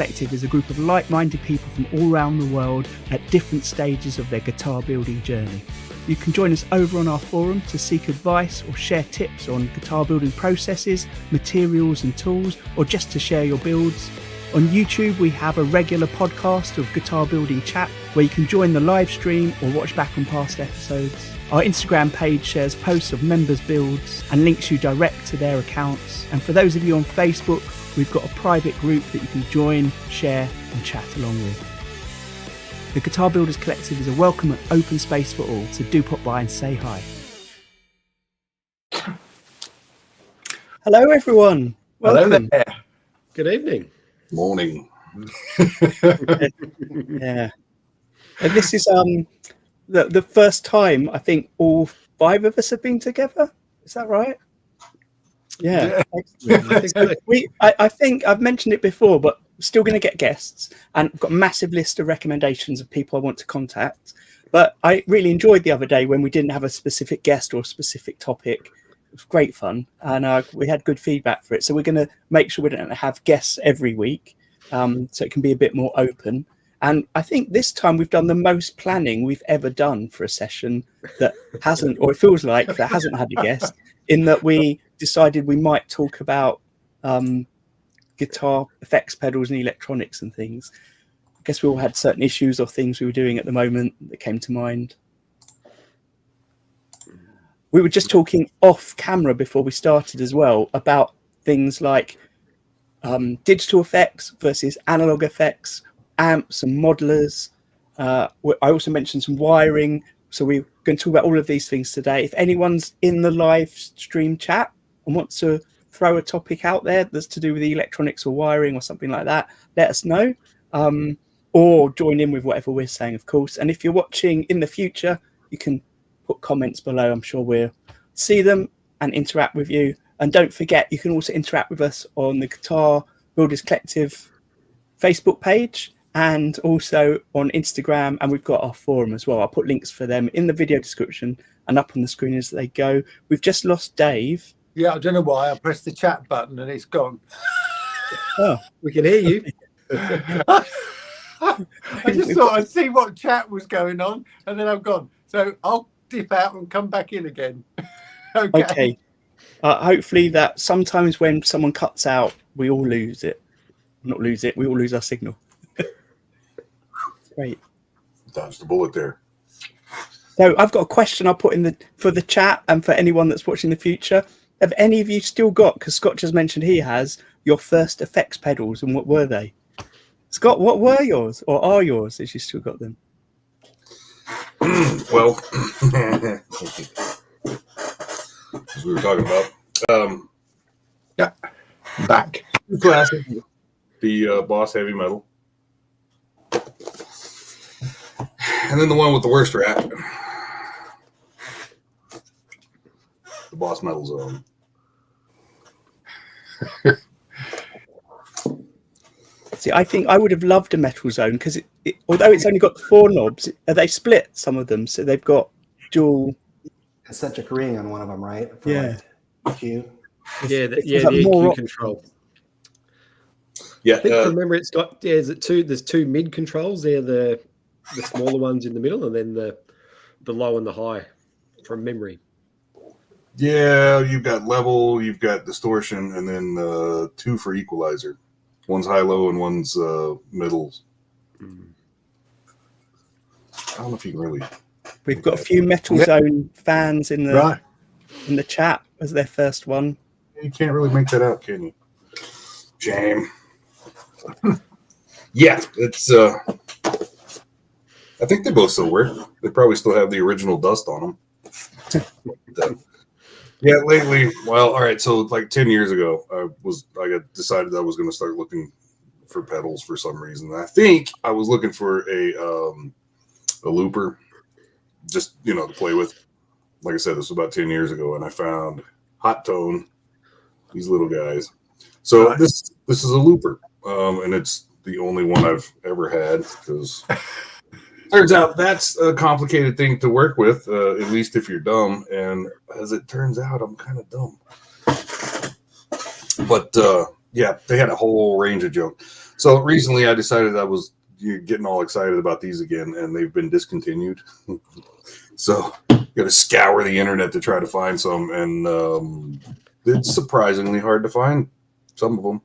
Collective is a group of like-minded people from all around the world at different stages of their guitar building journey. You can join us over on our forum to seek advice or share tips on guitar building processes, materials and tools, or just to share your builds. On YouTube, we have a regular podcast of guitar building chat where you can join the live stream or watch back on past episodes. Our Instagram page shares posts of members' builds and links you direct to their accounts. And for those of you on Facebook, we've got a private group that you can join, share and chat along with. The Guitar Builders Collective is a welcome and open space for all, so do pop by and say hi. Hello everyone. Welcome. Hello there. Good evening. Morning. Yeah. And this is the first time I think all 5 of us have been together. Is that right? Yeah. I think I've mentioned it before, but still going to get guests, and I've got a massive list of recommendations of people I want to contact. But I really enjoyed the other day when we didn't have a specific guest or a specific topic. It was great fun, and we had good feedback for it. So we're going to make sure we don't have guests every week, so it can be a bit more open. And I think this time we've done the most planning we've ever done for a session that hasn't, or it feels like that hasn't had a guest, in that we decided we might talk about guitar effects pedals and electronics and things. I guess we all had certain issues or things we were doing at the moment that came to mind. We were just talking off camera before we started as well about things like digital effects versus analog effects, amps and modelers. I also mentioned some wiring. So we're going to talk about all of these things today. If anyone's in the live stream chat and wants to throw a topic out there that's to do with the electronics or wiring or something like that, let us know. Or join in with whatever we're saying, of course. And if you're watching in the future, you can put comments below. I'm sure we'll see them and interact with you. And don't forget, you can also interact with us on the Guitar Builders Collective Facebook page and also on Instagram. And we've got our forum as well. I'll put links for them in the video description and up on the screen as they go. We've just lost Dave. Yeah, I don't know why. I pressed the chat button and it's gone. Oh, we can hear you. I just thought I'd see what chat was going on, and then I've gone. So I'll dip out and come back in again. Okay. Hopefully that sometimes when someone cuts out, we all lose it. Not lose it, we all lose our signal. Great. Dodged the bullet there. So I've got a question I'll put in for the chat and for anyone that's watching in the future. Have any of you still got, because Scott just mentioned he has, your first effects pedals, and what were they? Scott, what were yours, or are yours, if you still got them? Well, as we were talking about, yeah, back. Classic, the Boss Heavy Metal. And then the one with the worst rap, the Boss Metal Zone. See, I think I would have loved a Metal Zone because although it's only got 4 knobs, they split some of them, so they've got dual concentric ring on one of them, right? For yeah. Like EQ. Yeah, the EQ control. Yeah, I think remember it's got there's 2 mid controls. They're the smaller ones in the middle, and then the low and the high from memory. Yeah, you've got level, you've got distortion, and then 2 for equalizer. One's high-low and one's middle. I don't know if you can really. We've got a few Metal Zone fans in the chat as their first one. You can't really make that out, can you? Shame. Yeah, it's. I think they both still work. They probably still have the original dust on them. Yeah, lately, well, all right. So, like 10 years ago, I decided I was going to start looking for pedals for some reason. I think I was looking for a looper, just to play with. Like I said, this was about 10 years ago, and I found Hot Tone, these little guys. So this is a looper, and it's the only one I've ever had because. Turns out that's a complicated thing to work with, at least if you're dumb. And as it turns out, I'm kind of dumb. But, yeah, they had a whole range of junk. So recently I decided I was getting all excited about these again, and they've been discontinued. So got to scour the internet to try to find some, and it's surprisingly hard to find some of them.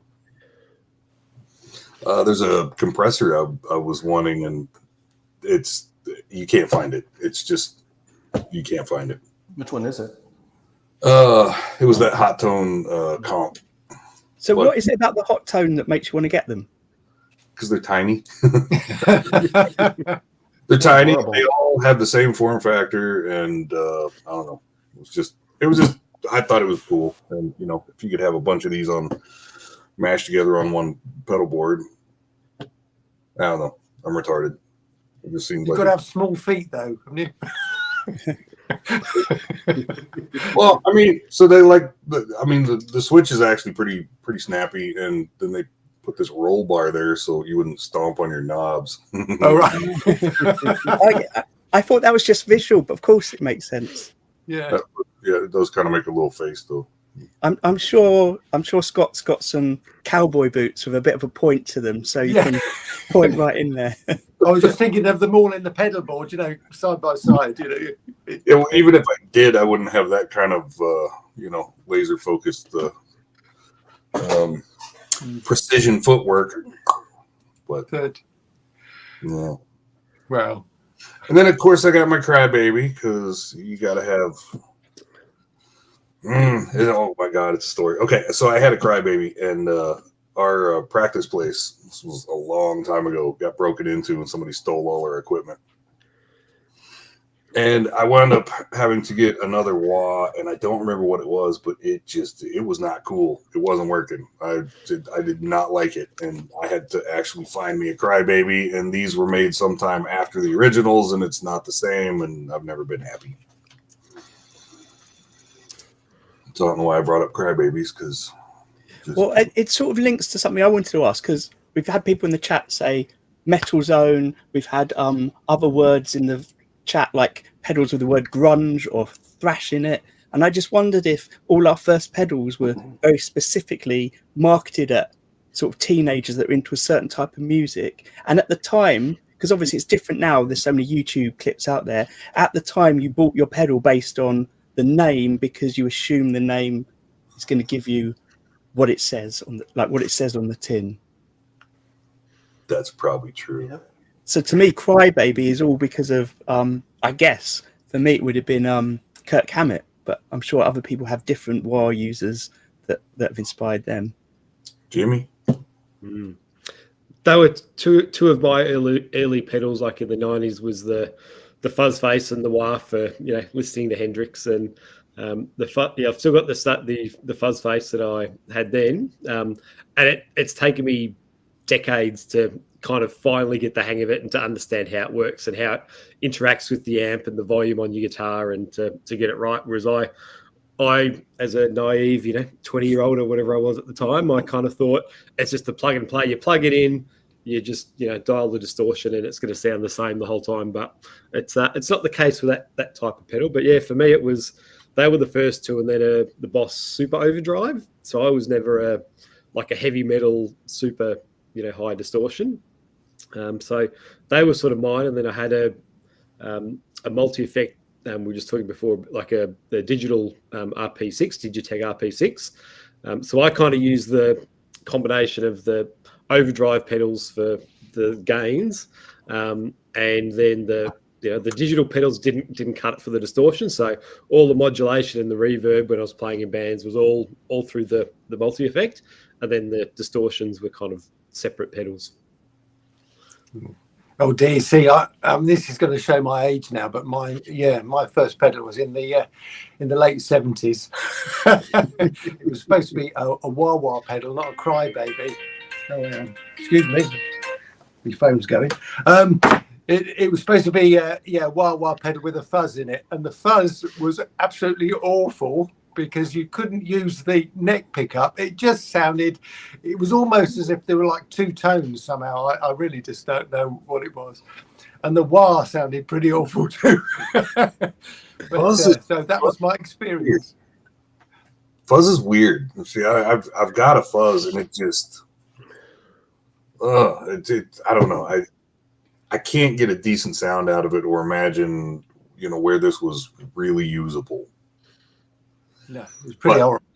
There's a compressor I was wanting, and you can't find it. It's just you can't find it. Which one is it? It was that hot tone comp. So what is it about the hot tone that makes you want to get them? Because they're tiny. They're tiny. Horrible. They all have the same form factor, and I don't know. It was just. I thought it was cool, and if you could have a bunch of these mashed together on one pedal board, I don't know. I'm retarded. It just seems You've got to have small feet, though, haven't you? Well, I mean, so they the switch is actually pretty snappy, and then they put this roll bar there so you wouldn't stomp on your knobs. Oh, right. I thought that was just visual, but of course it makes sense. Yeah. Yeah, it does kind of make a little face though. I'm sure Scott's got some cowboy boots with a bit of a point to them, so you can point right in there. I was just thinking of them all in the pedal board, side by side. Even if I did, I wouldn't have that kind of laser focused precision footwork. But yeah. Well. And then of course I got my crybaby, because you got to have. Oh my God, it's a story. Okay, so I had a crybaby, and our practice place, this was a long time ago, got broken into, and somebody stole all our equipment. And I wound up having to get another wah, and I don't remember what it was, but it was not cool. It wasn't working. I did not like it, and I had to actually find me a crybaby, and these were made sometime after the originals, and it's not the same, and I've never been happy. So I don't know why I brought up crybabies, because. Well, it sort of links to something I wanted to ask, because we've had people in the chat say metal zone. We've had other words in the chat like pedals with the word grunge or thrash in it, and I just wondered if all our first pedals were very specifically marketed at sort of teenagers that were into a certain type of music. And at the time, because obviously it's different now, there's so many YouTube clips out there. At the time, you bought your pedal based on the name, because you assume the name is going to give you what it says on the tin. That's probably true. Yeah. So to me, Crybaby is all because of I guess for me it would have been Kirk Hammett, but I'm sure other people have different wah users that have inspired them. Jimmy? They were two of my early pedals, like in the 90s, was the fuzz face and the wah for listening to Hendrix, and I've still got the fuzz face that I had then, and it's taken me decades to kind of finally get the hang of it and to understand how it works and how it interacts with the amp and the volume on your guitar, and to get it right. Whereas I as a naive 20-year-old or whatever I was at the time, I kind of thought it's just a plug and play. You plug it in, you just dial the distortion, and it's going to sound the same the whole time. But it's not the case with that type of pedal. But yeah, for me they were the first two, and then the Boss Super Overdrive. So I was never a heavy metal super high distortion. So they were sort of mine, and then I had a multi-effect. We were just talking before, the digital RP6, Digitech RP6. So I kind of use the combination of the overdrive pedals for the gains, and then the digital pedals didn't cut it for the distortion. So all the modulation and the reverb when I was playing in bands was all through the multi-effect, and then the distortions were kind of separate pedals. Oh dear, see, this is going to show my age now, but my first pedal was in the late 70s. It was supposed to be a wah-wah pedal, not a crybaby. Oh, excuse me, my phone's going. It was supposed to be wah-wah pedal with a fuzz in it, and the fuzz was absolutely awful because you couldn't use the neck pickup. It just sounded, it was almost as if there were like two tones somehow. I really just don't know what it was. And the wah sounded pretty awful too. So that was my experience. Fuzz is weird. See, I've got a fuzz, and it just, I don't know. I can't get a decent sound out of it or imagine, where this was really usable. No, it was pretty horrible.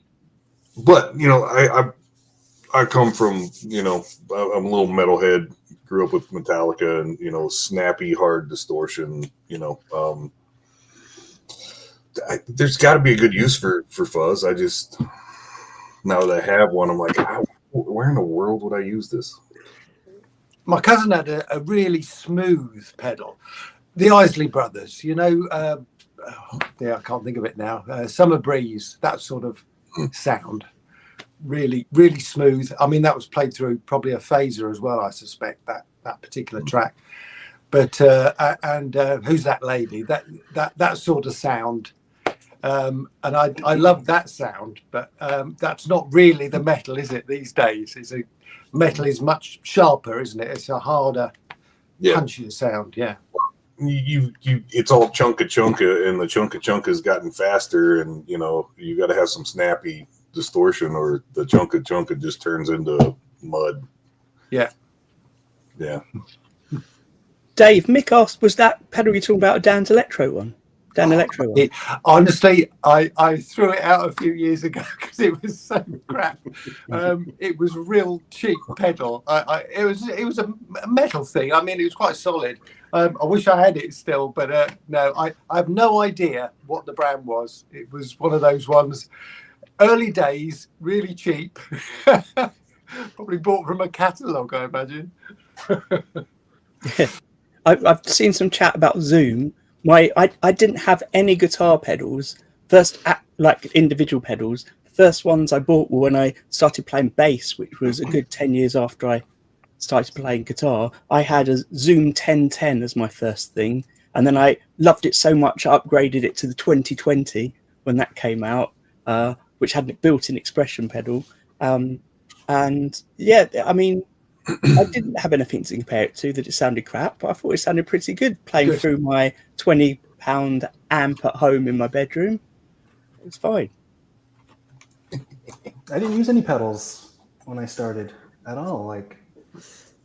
But I come from, I'm a little metalhead, grew up with Metallica and, snappy, hard distortion, there's got to be a good use for fuzz. I just, now that I have one, I'm like, where in the world would I use this? My cousin had a really smooth pedal. The Isley Brothers, I can't think of it now. Summer Breeze, that sort of sound. Really, really smooth. I mean, that was played through probably a phaser as well, I suspect, that particular track. But Who's That Lady? That sort of sound. And I love that sound, but that's not really the metal, is it, these days? Metal is much sharper, isn't it? It's a harder, punchier sound, yeah. It's all chunka, and the chunka has gotten faster, and you got to have some snappy distortion, or the chunka just turns into mud. Yeah. Dave, Mick asked, was that pedal you're talking about a Dan Electro one? Honestly, I threw it out a few years ago because it was so crap. It was a real cheap pedal. It was a metal thing. I mean, it was quite solid. I wish I had it still, but no, I have no idea what the brand was. It was one of those ones, early days, really cheap. Probably bought from a catalogue, I imagine. Yeah. I've seen some chat about Zoom. I didn't have any guitar pedals. Like individual pedals. The first ones I bought were when I started playing bass, which was a good 10 years after I started playing guitar. I had a Zoom 1010 as my first thing, and then I loved it so much I upgraded it to the 2020 when that came out, which had a built-in expression pedal. And yeah, I mean, I didn't have anything to compare it to that it sounded crap, but I thought it sounded pretty good playing through my £20 amp at home in my bedroom. It was fine. I didn't use any pedals when I started at all. Like,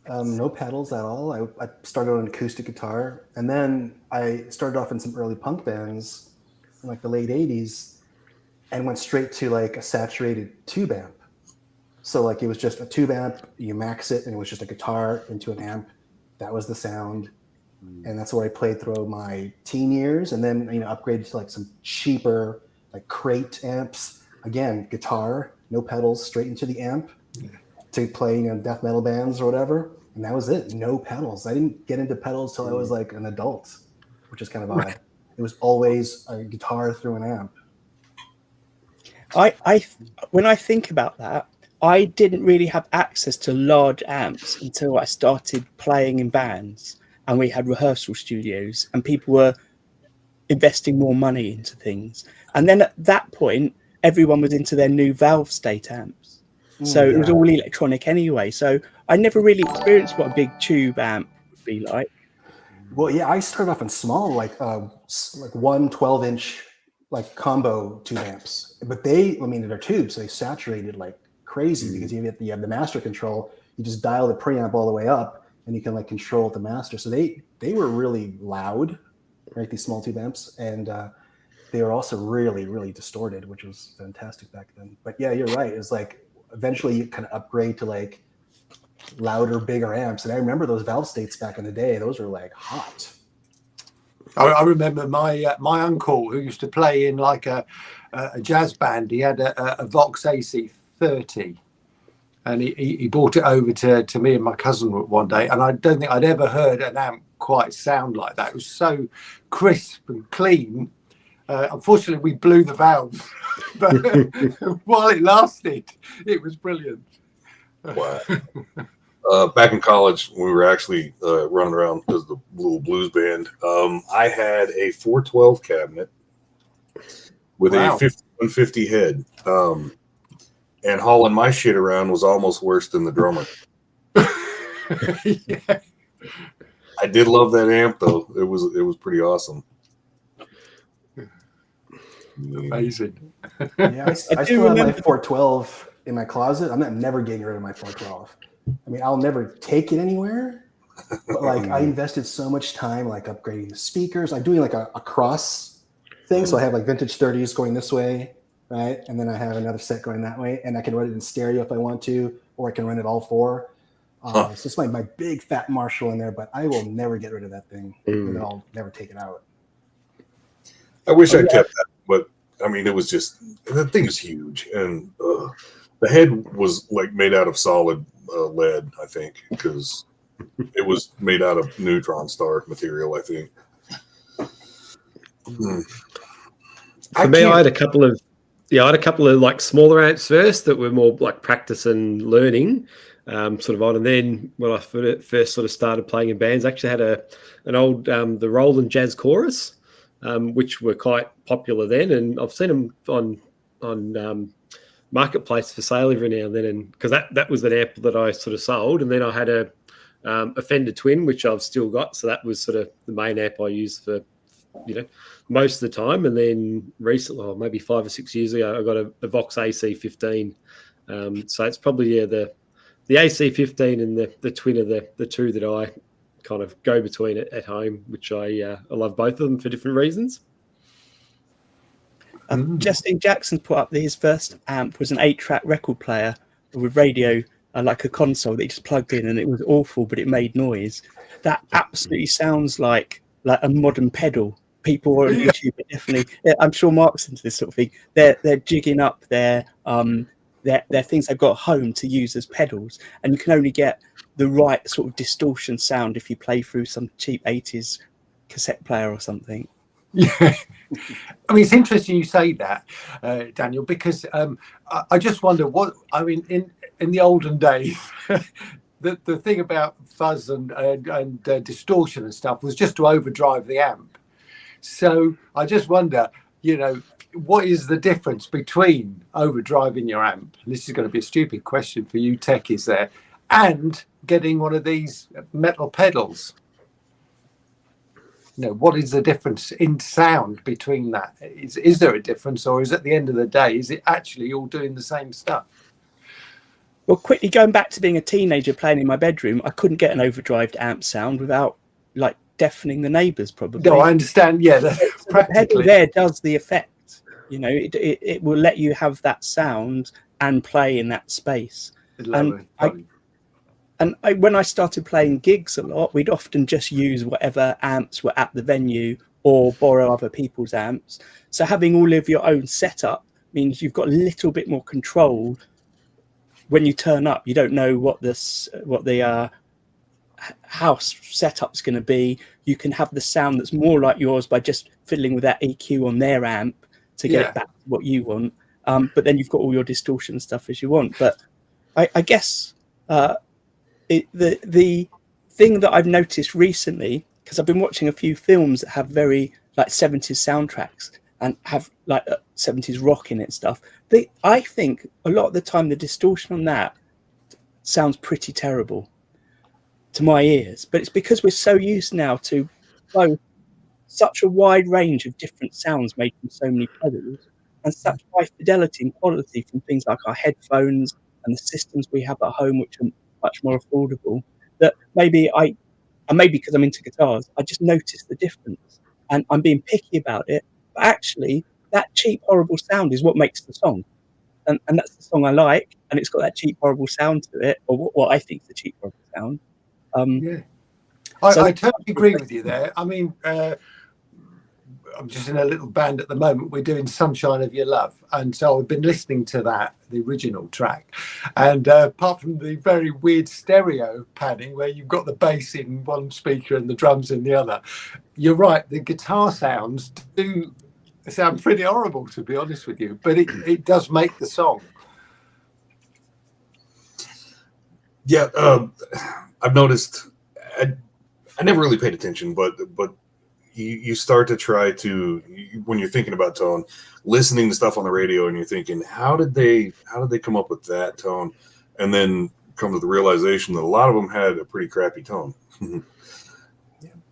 no pedals at all. I started on acoustic guitar, and then I started off in some early punk bands in like the late 80s and went straight to like a saturated tube amp. So like it was just a tube amp, you max it, and it was just a guitar into an amp. That was the sound. And that's where I played through my teen years, and then upgraded to like some cheaper like crate amps. Again, guitar, no pedals, straight into the amp to play death metal bands or whatever. And that was it. No pedals. I didn't get into pedals till I was like an adult, which is kind of odd. It was always a guitar through an amp. When I think about that, I didn't really have access to large amps until I started playing in bands, and we had rehearsal studios and people were investing more money into things. And then at that point, everyone was into their new valve state amps. So it was all electronic anyway. So I never really experienced what a big tube amp would be like. Well, yeah, I started off in small, like 1 12-inch like combo tube amps. But they're tubes, so they saturated like crazy because you have the master control. You just dial the preamp all the way up, and you can like control the master. So they were really loud, right? These small tube amps, and they were also really, really distorted, which was fantastic back then. But yeah, you're right. It's like eventually you kind of upgrade to like louder, bigger amps. And I remember those valve states back in the day; those were like hot. I remember my uncle, who used to play in like a jazz band. He had a Vox AC30, and he brought it over to me and my cousin one day, and I don't think I'd ever heard an amp quite sound like that. It was so crisp and clean. Unfortunately, we blew the valve, but while it lasted, it was brilliant. Wow. Back in college, we were actually running around as the little blues band. I had a 412 cabinet with a 150 head. And hauling my shit around was almost worse than the drummer. Yeah. I did love that amp, though. It was pretty awesome. Amazing. Yeah, I still have my 412 in my closet. I'm never getting rid of my 412. I mean, I'll never take it anywhere, but like I invested so much time like upgrading the speakers. I'm doing like a cross thing. So I have like vintage 30s going this way, right? And then I have another set going that way, and I can run it in stereo if I want to, or I can run it all four. So it's my big fat Marshall in there, but I will never get rid of that thing. And I'll never take it out. I wish I kept that, but I mean, it was just, the thing is huge, and the head was like made out of solid lead, I think, because it was made out of neutron star material, I think. For me, I had a couple of like smaller amps first that were more like practice and learning, sort of on. And then when I first sort of started playing in bands, I actually had an old the Roland Jazz Chorus, which were quite popular then, and I've seen them on Marketplace for sale every now and then, and because that was an amp that I sort of sold. And then I had a Fender Twin, which I've still got, so that was sort of the main amp I used for most of the time. And then recently, maybe 5 or 6 years ago, I got a Vox AC15. So it's probably the AC15 and the Twin are the two that I kind of go between at home, which I love both of them for different reasons. Justin Jackson put up that his first amp was an 8-track record player with radio, like a console that he just plugged in, and it was awful, but it made noise. That absolutely sounds like a modern pedal. People on YouTube are definitely, I'm sure Mark's into this sort of thing. They're jigging up their things they've got at home to use as pedals, and you can only get the right sort of distortion sound if you play through some cheap 80s cassette player or something. Yeah, I mean, it's interesting you say that, Daniel, because I just wonder what, I mean, in the olden days, the thing about fuzz and distortion and stuff was just to overdrive the amp. So I just wonder, what is the difference between overdriving your amp? This is going to be a stupid question for you techies there, and getting one of these metal pedals. What is the difference in sound between that? Is there a difference, or is at the end of the day, is it actually all doing the same stuff? Well, quickly going back to being a teenager playing in my bedroom, I couldn't get an overdrived amp sound without like deafening the neighbours, probably. No, I understand. Yeah, practically. The pedal there does the effect. It will let you have that sound and play in that space. And when I started playing gigs a lot, we'd often just use whatever amps were at the venue or borrow other people's amps. So having all of your own setup means you've got a little bit more control. When you turn up, you don't know what the house setup's going to be. You can have the sound that's more like yours by just fiddling with that EQ on their amp to get it back to what you want. But then you've got all your distortion stuff as you want. But I guess the thing that I've noticed recently, because I've been watching a few films that have very like 70s soundtracks and have like 70s rock in it and stuff, I think a lot of the time the distortion on that sounds pretty terrible to my ears. But it's because we're so used now to such a wide range of different sounds made from so many pedals, and such high fidelity and quality from things like our headphones and the systems we have at home, which are much more affordable, that maybe because I'm into guitars, I just notice the difference, and I'm being picky about it. But actually, that cheap, horrible sound is what makes the song, and that's the song I like, and it's got that cheap, horrible sound to it, or what I think is the cheap, horrible sound. I totally agree with you there. I mean, I'm just in a little band at the moment. We're doing Sunshine of Your Love. And so I've been listening to that, the original track. And apart from the very weird stereo padding where you've got the bass in one speaker and the drums in the other, you're right. The guitar sounds do sound pretty horrible, to be honest with you. But it does make the song. Yeah, I've noticed. I never really paid attention, but you start to try to, when you're thinking about tone, listening to stuff on the radio, and you're thinking, how did they come up with that tone, and then come to the realization that a lot of them had a pretty crappy tone.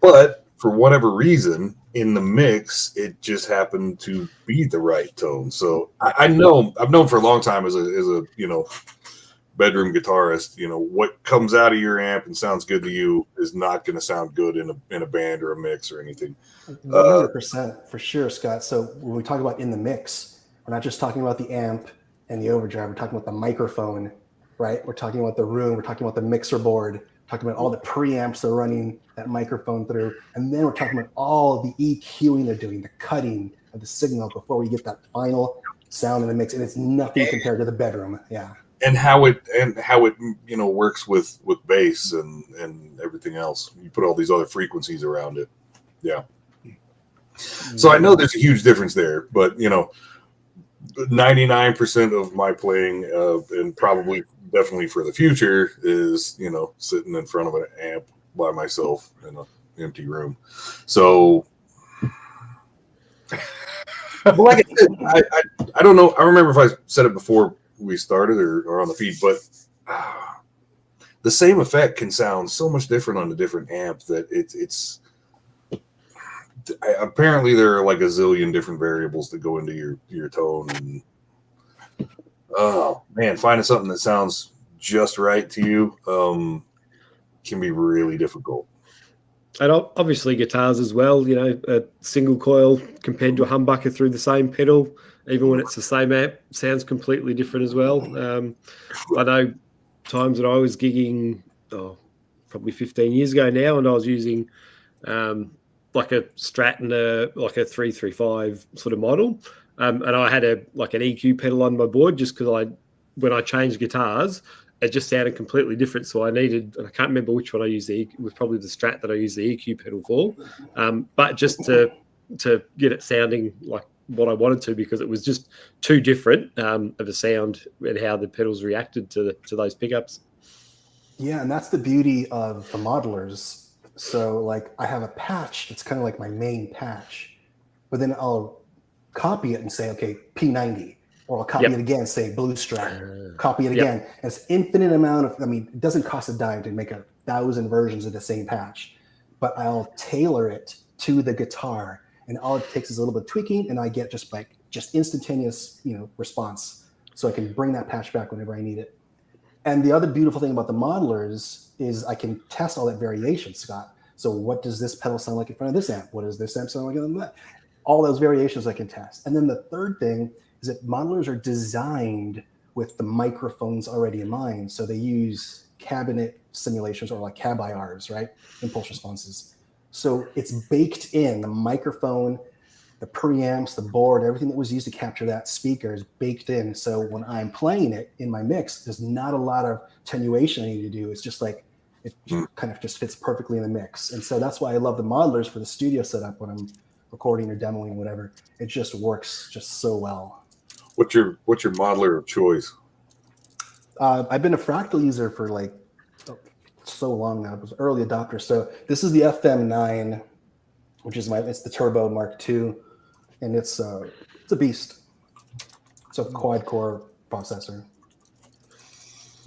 But for whatever reason, in the mix, it just happened to be the right tone. So I've known for a long time as a bedroom guitarist, what comes out of your amp and sounds good to you is not going to sound good in a band or a mix or anything. 100% for sure, Scott. So when we talk about in the mix, we're not just talking about the amp and the overdrive. We're talking about the microphone, right? We're talking about the room. We're talking about the mixer board. We're talking about all the preamps they're running that microphone through. And then we're talking about all the EQing they're doing, the cutting of the signal before we get that final sound in the mix. And it's nothing compared to the bedroom. Yeah. And how it works with bass and everything else. You put all these other frequencies around it. Yeah. So I know there's a huge difference there, but 99% of my playing, and probably definitely for the future, is sitting in front of an amp by myself in an empty room. So, but like I said, I don't know. I remember if I said it before we started or on the feed, but the same effect can sound so much different on a different amp that it's apparently there are like a zillion different variables that go into your tone, and oh man, finding something that sounds just right to you can be really difficult. And obviously guitars as well, a single coil compared to a humbucker through the same pedal, even when it's the same amp, sounds completely different as well. I know times that I was gigging probably 15 years ago now, and I was using like a Strat and a 335 sort of model, and I had an EQ pedal on my board just because when I changed guitars, it just sounded completely different. So I needed, and I can't remember which one I used. It was probably the Strat that I used the EQ pedal for, but just to get it sounding like what I wanted to, because it was just too different of a sound and how the pedals reacted to those pickups. Yeah, and that's the beauty of the modelers. So like I have a patch that's kind of like my main patch, but then I'll copy it and say, okay, P90, or I'll copy it again, say Blue Strat, copy it again. And it's infinite amount of, it doesn't cost a dime to make 1,000 versions of the same patch, but I'll tailor it to the guitar, and all it takes is a little bit of tweaking, and I get just instantaneous, response. So I can bring that patch back whenever I need it. And the other beautiful thing about the modelers is I can test all that variation, Scott. So what does this pedal sound like in front of this amp? What does this amp sound like in that? All those variations I can test. And then the third thing is that modelers are designed with the microphones already in mind. So they use cabinet simulations, or like cab IRs, right? Impulse responses. So it's baked in, the microphone, the preamps, the board, everything that was used to capture that speaker is baked in. So when I'm playing it in my mix, there's not a lot of attenuation I need to do. It's just like, it kind of just fits perfectly in the mix. And so that's why I love the modelers for the studio setup when I'm recording or demoing or whatever. It just works just so well. What's your modeler of choice? I've been a Fractal user for so long now. I was an early adopter. So this is the FM9, which is it's the Turbo Mark II, and it's a beast. It's a quad core processor.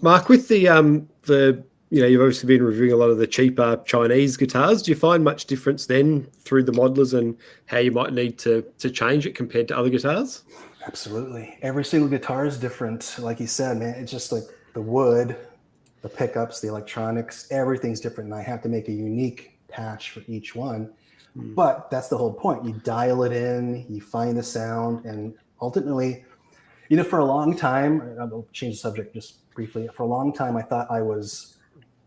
Mark, with the you've obviously been reviewing a lot of the cheaper Chinese guitars. Do you find much difference then through the modelers and how you might need to change it compared to other guitars? Absolutely. Every single guitar is different. Like you said, man, it's just like the wood, the pickups, the electronics, everything's different. And I have to make a unique patch for each one. But that's the whole point. You dial it in, you find the sound, and ultimately, for a long time, I'll change the subject just briefly. For a long time, I thought I was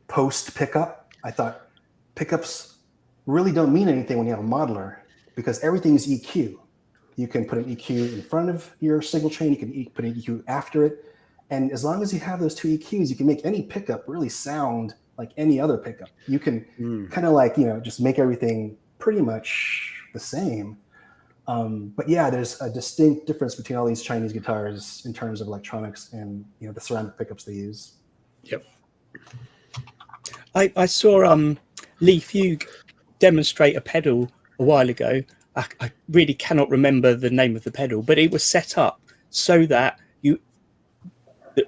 post pickup. I thought pickups really don't mean anything when you have a modeler, because everything is EQ. You can put an EQ in front of your signal train. You can put an EQ after it. And as long as you have those two EQs, you can make any pickup really sound like any other pickup. You can kind of just make everything pretty much the same. But yeah, there's a distinct difference between all these Chinese guitars in terms of electronics and the ceramic pickups they use. Yep. I saw Lee Fugue demonstrate a pedal a while ago. I really cannot remember the name of the pedal, but it was set up so that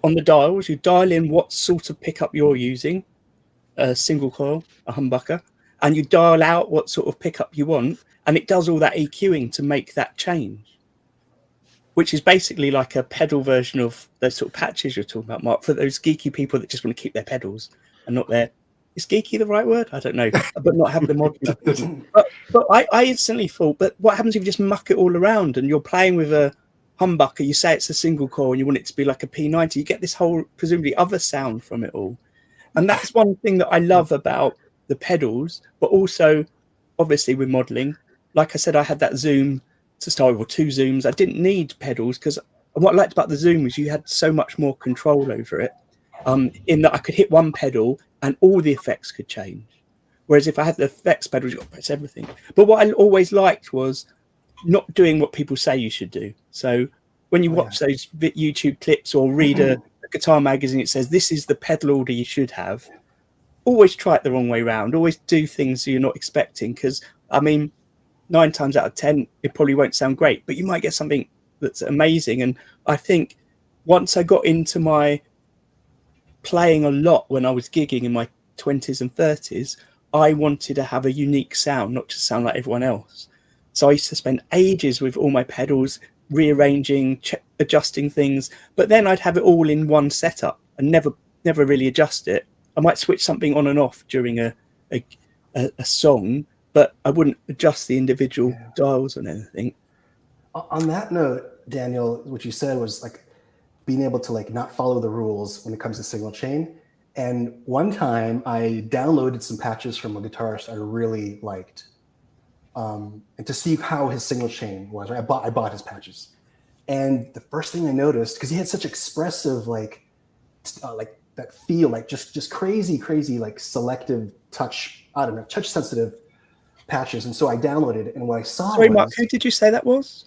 on the dials, you dial in what sort of pickup you're using, a single coil, a humbucker, and you dial out what sort of pickup you want, and it does all that EQing to make that change. which is basically like a pedal version of those sort of patches you're talking about, Mark, for those geeky people that just want to keep their pedals and not their. Is geeky the right word? I don't know, but not have the modular. But I instantly thought, but what happens if you just muck it all around and you're playing with a humbucker? You say it's a single coil and you want it to be like a P90. You get this whole presumably other sound from it all, and that's one thing that I love about the pedals. But also, obviously, with modelling, like I said, I had that zoom to start with, or 2 zooms. I didn't need pedals because what I liked about the zoom was you had so much more control over it, in that I could hit one pedal and all the effects could change. Whereas if I had the effects pedals, you got to press everything. But what I always liked was not doing what people say you should do. So when you watch those YouTube clips or read a guitar magazine, it says this is the pedal order you should have. Always try it the wrong way around. Always do things you're not expecting, because I mean, 9 times out of 10, it probably won't sound great, but you might get something that's amazing. And I think once I got into my playing a lot when I was gigging in my 20s and 30s, I wanted to have a unique sound, not just sound like everyone else. So I used to spend ages with all my pedals, rearranging, adjusting things, but then I'd have it all in one setup and never really adjust it. I might switch something on and off during a song, but I wouldn't adjust the individual dials and anything. On that note, Daniel, what you said was like being able to like not follow the rules when it comes to signal chain. And one time I downloaded some patches from a guitarist I really liked, and to see how his signal chain was. Right? I bought his patches, and the first thing I noticed, because he had such expressive like that feel, like just crazy like selective touch. I don't know, touch sensitive patches. And so I downloaded it, and what I saw. Sorry, Mark, who did you say that was?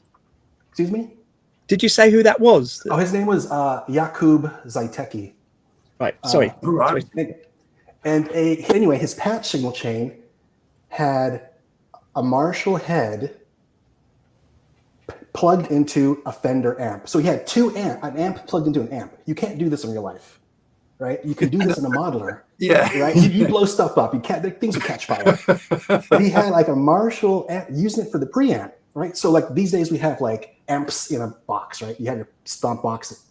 Excuse me? Did you say who that was? Oh, his name was Jakub Zajtecki. Right, sorry. Right. And anyway, his patch signal chain had a Marshall head plugged into a Fender amp. So he had an amp plugged into an amp. You can't do this in real life, right? You can do this in a modeler. Yeah. Right? You blow stuff up. Things will catch fire. But he had like a Marshall amp, using it for the preamp, right? So like these days we have like amps in a box, right? You have your stomp box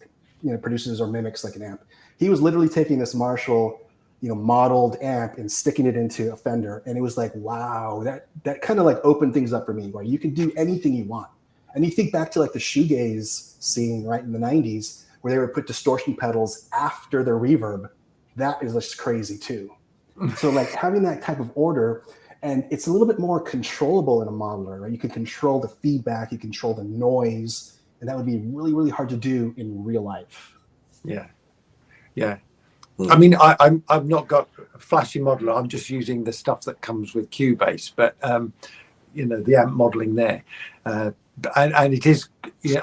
that produces or mimics like an amp. He was literally taking this Marshall, modeled amp and sticking it into a Fender, and it was like, wow, that kind of like opened things up for me, where you can do anything you want. And you think back to like the shoegaze scene, right, in the 90s, where they would put distortion pedals after their reverb. That is just crazy too. So like having that type of order, and it's a little bit more controllable in a modeler, right? You can control the feedback, you control the noise, and that would be really, really hard to do in real life. Yeah. I mean, I've not got a flashy modeler. I'm just using the stuff that comes with Cubase, but the amp modeling there, and it is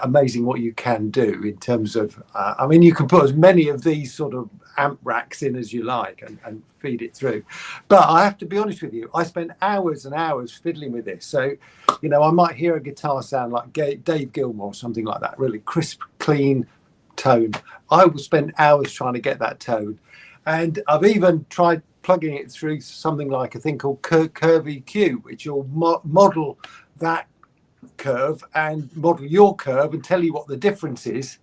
amazing what you can do in terms of. I mean, you can put as many of these sort of amp racks in as you like and feed it through. But I have to be honest with you, I spent hours and hours fiddling with this. So, I might hear a guitar sound like Dave Gilmour or something like that, really crisp, clean tone. I will spend hours trying to get that tone, and I've even tried plugging it through something like a thing called Curvy Q, which will model that curve and model your curve and tell you what the difference is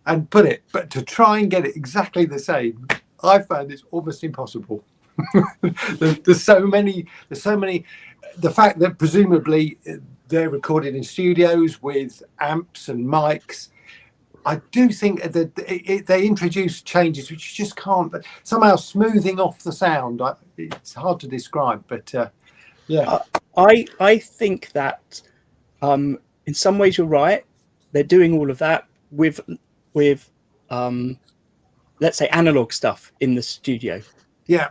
and put it. But to try and get it exactly the same, I found it's almost impossible. there's so many. The fact that presumably they're recorded in studios with amps and mics, I do think that they introduce changes which you just can't. Somehow smoothing off the sound. It's hard to describe, but yeah. I think that in some ways you're right. They're doing all of that with let's say analog stuff in the studio. Yeah.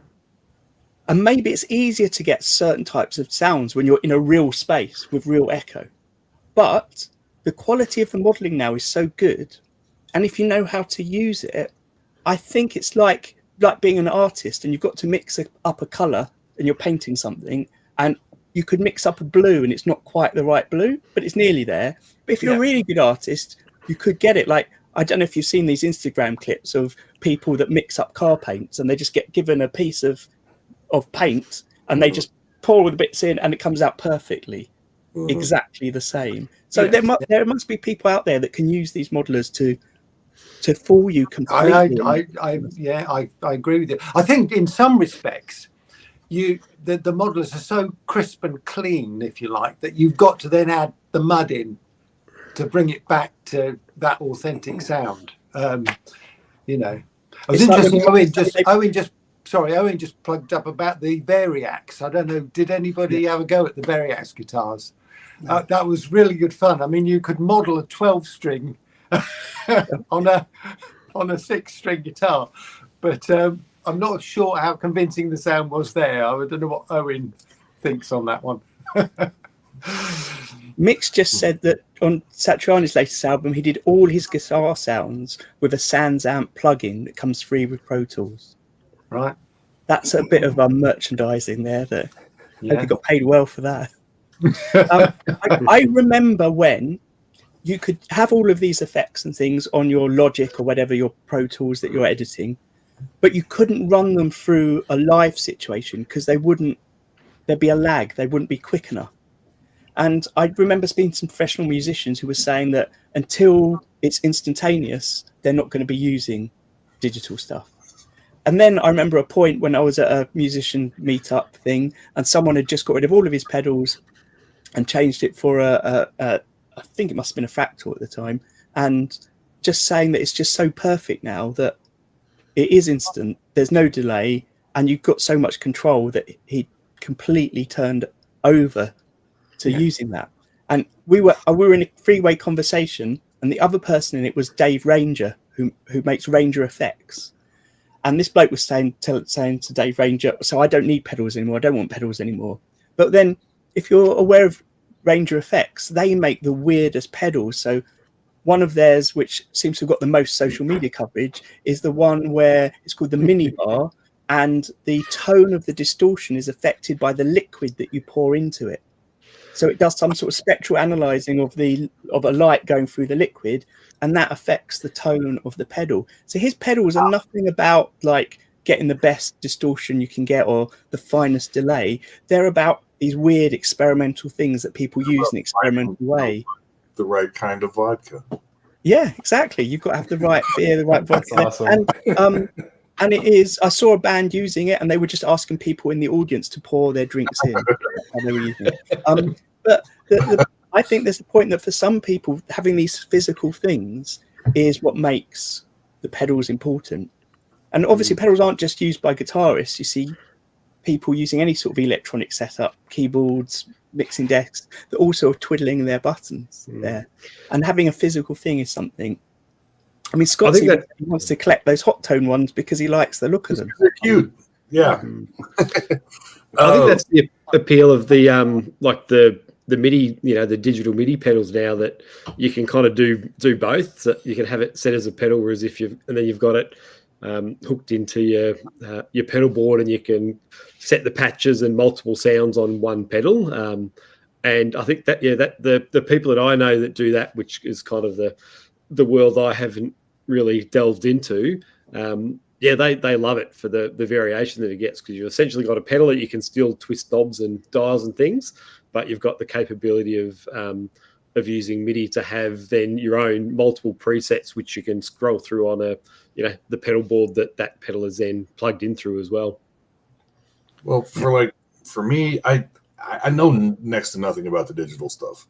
And maybe it's easier to get certain types of sounds when you're in a real space with real echo. But the quality of the modeling now is so good, and if you know how to use it, I think it's like being an artist, and you've got to mix up a color, and you're painting something, and you could mix up a blue, and it's not quite the right blue, but it's nearly there. But if you're a really good artist, you could get it. Like, I don't know if you've seen these Instagram clips of people that mix up car paints, and they just get given a piece of paint, and they just pour all the bits in, and it comes out perfectly. exactly the same. So there must be people out there that can use these modelers to fool you completely. I agree with you. I think in some respects, the modelers are so crisp and clean, if you like, that you've got to then add the mud in to bring it back to that authentic sound. You know, I was interested. Owen just plugged up about the Variax. I don't know. Did anybody have a go at the Variax guitars? No. That was really good fun. I mean, you could model a 12-string on a 6-string guitar, but I'm not sure how convincing the sound was there. I don't know what Owen thinks on that one. Mick's just said that on Satriani's latest album, he did all his guitar sounds with a Sans Amp plugin that comes free with Pro Tools. Right. That's a bit of merchandising there. That hope he got paid well for that. I remember when you could have all of these effects and things on your Logic or whatever your Pro Tools that you're editing, but you couldn't run them through a live situation because there'd be a lag. They wouldn't be quick enough. And I remember speaking to some professional musicians who were saying that until it's instantaneous, they're not going to be using digital stuff. And then I remember a point when I was at a musician meetup thing, and someone had just got rid of all of his pedals and changed it for I think it must have been a Fractal at the time, and just saying that it's just so perfect now that it is instant, there's no delay, and you've got so much control that he completely turned over to using that. And we were in a three-way conversation, and the other person in it was Dave Ranger, who makes Ranger effects. And this bloke was saying to Dave Ranger, so I don't need pedals anymore. I don't want pedals anymore. But then if you're aware of Ranger effects, they make the weirdest pedals. So one of theirs, which seems to have got the most social media coverage, is the one where it's called the minibar, and the tone of the distortion is affected by the liquid that you pour into it. So it does some sort of spectral analyzing of a light going through the liquid, and that affects the tone of the pedal. So his pedals are nothing about like getting the best distortion you can get or the finest delay. They're about these weird experimental things that people use in an experimental way. The right kind of vodka. Yeah, exactly. You've got to have the right beer, the right vodka. Awesome. And it is, I saw a band using it, and they were just asking people in the audience to pour their drinks in. They were using it. But I think there's a point that for some people, having these physical things is what makes the pedals important. And obviously, pedals aren't just used by guitarists. You see people using any sort of electronic setup, keyboards, mixing decks, that also are twiddling their buttons there. And having a physical thing is something. I mean, Scott wants to collect those hot tone ones because he likes the look of them. They're cute. Yeah. I think that's the appeal of the like the MIDI, the digital MIDI pedals now, that you can kind of do both. So you can have it set as a pedal, whereas and then you've got it hooked into your pedal board, and you can set the patches and multiple sounds on one pedal. And I think that the people that I know that do that, which is kind of the world I haven't really delved into, they love it for the variation that it gets, because you've essentially got a pedal that you can still twist knobs and dials and things, but you've got the capability of using MIDI to have then your own multiple presets, which you can scroll through on the pedal board that pedal is then plugged in through as well. Well, for me, I know next to nothing about the digital stuff,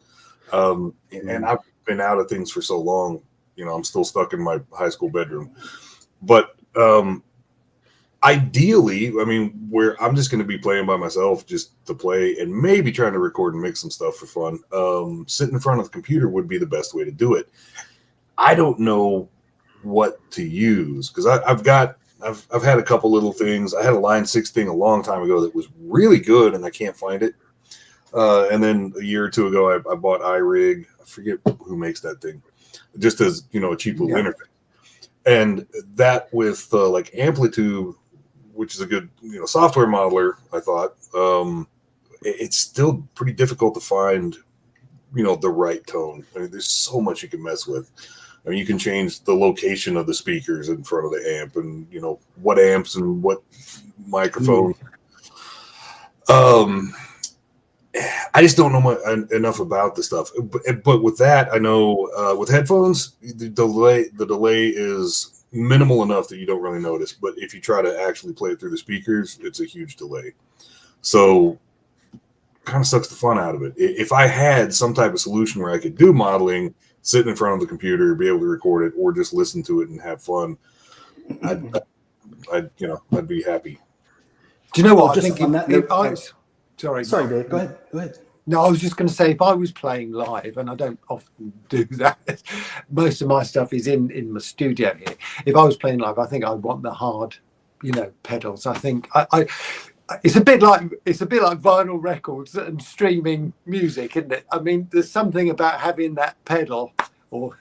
and I've been out of things for so long. I'm still stuck in my high school bedroom, but ideally, I mean, where I'm just going to be playing by myself just to play, and maybe trying to record and mix some stuff for fun. Sitting in front of the computer would be the best way to do it. I don't know what to use, because I've had a couple little things. I had a Line 6 thing a long time ago that was really good, and I can't find it. And then a year or two ago, I bought iRig. I forget who makes that thing, just as a cheap little interface. And that with like Amplitude, which is a good software modeler, I thought it's still pretty difficult to find the right tone. I mean, there's so much you can mess with. I mean, you can change the location of the speakers in front of the amp, and what amps and what microphone. I just don't know enough about the stuff. But with that, I know with headphones, the delay is minimal enough that you don't really notice. But if you try to actually play it through the speakers, it's a huge delay. So kind of sucks the fun out of it. If I had some type of solution where I could do modeling, sit in front of the computer, be able to record it, or just listen to it and have fun, I'd be happy. Do you know what? Just I think on that note, sorry, Dave. Go ahead. No, I was just going to say, if I was playing live, and I don't often do that, most of my stuff is in my studio here. If I was playing live, I think I'd want the hard, pedals. I think it's a bit like vinyl records and streaming music, isn't it? I mean, there's something about having that pedal or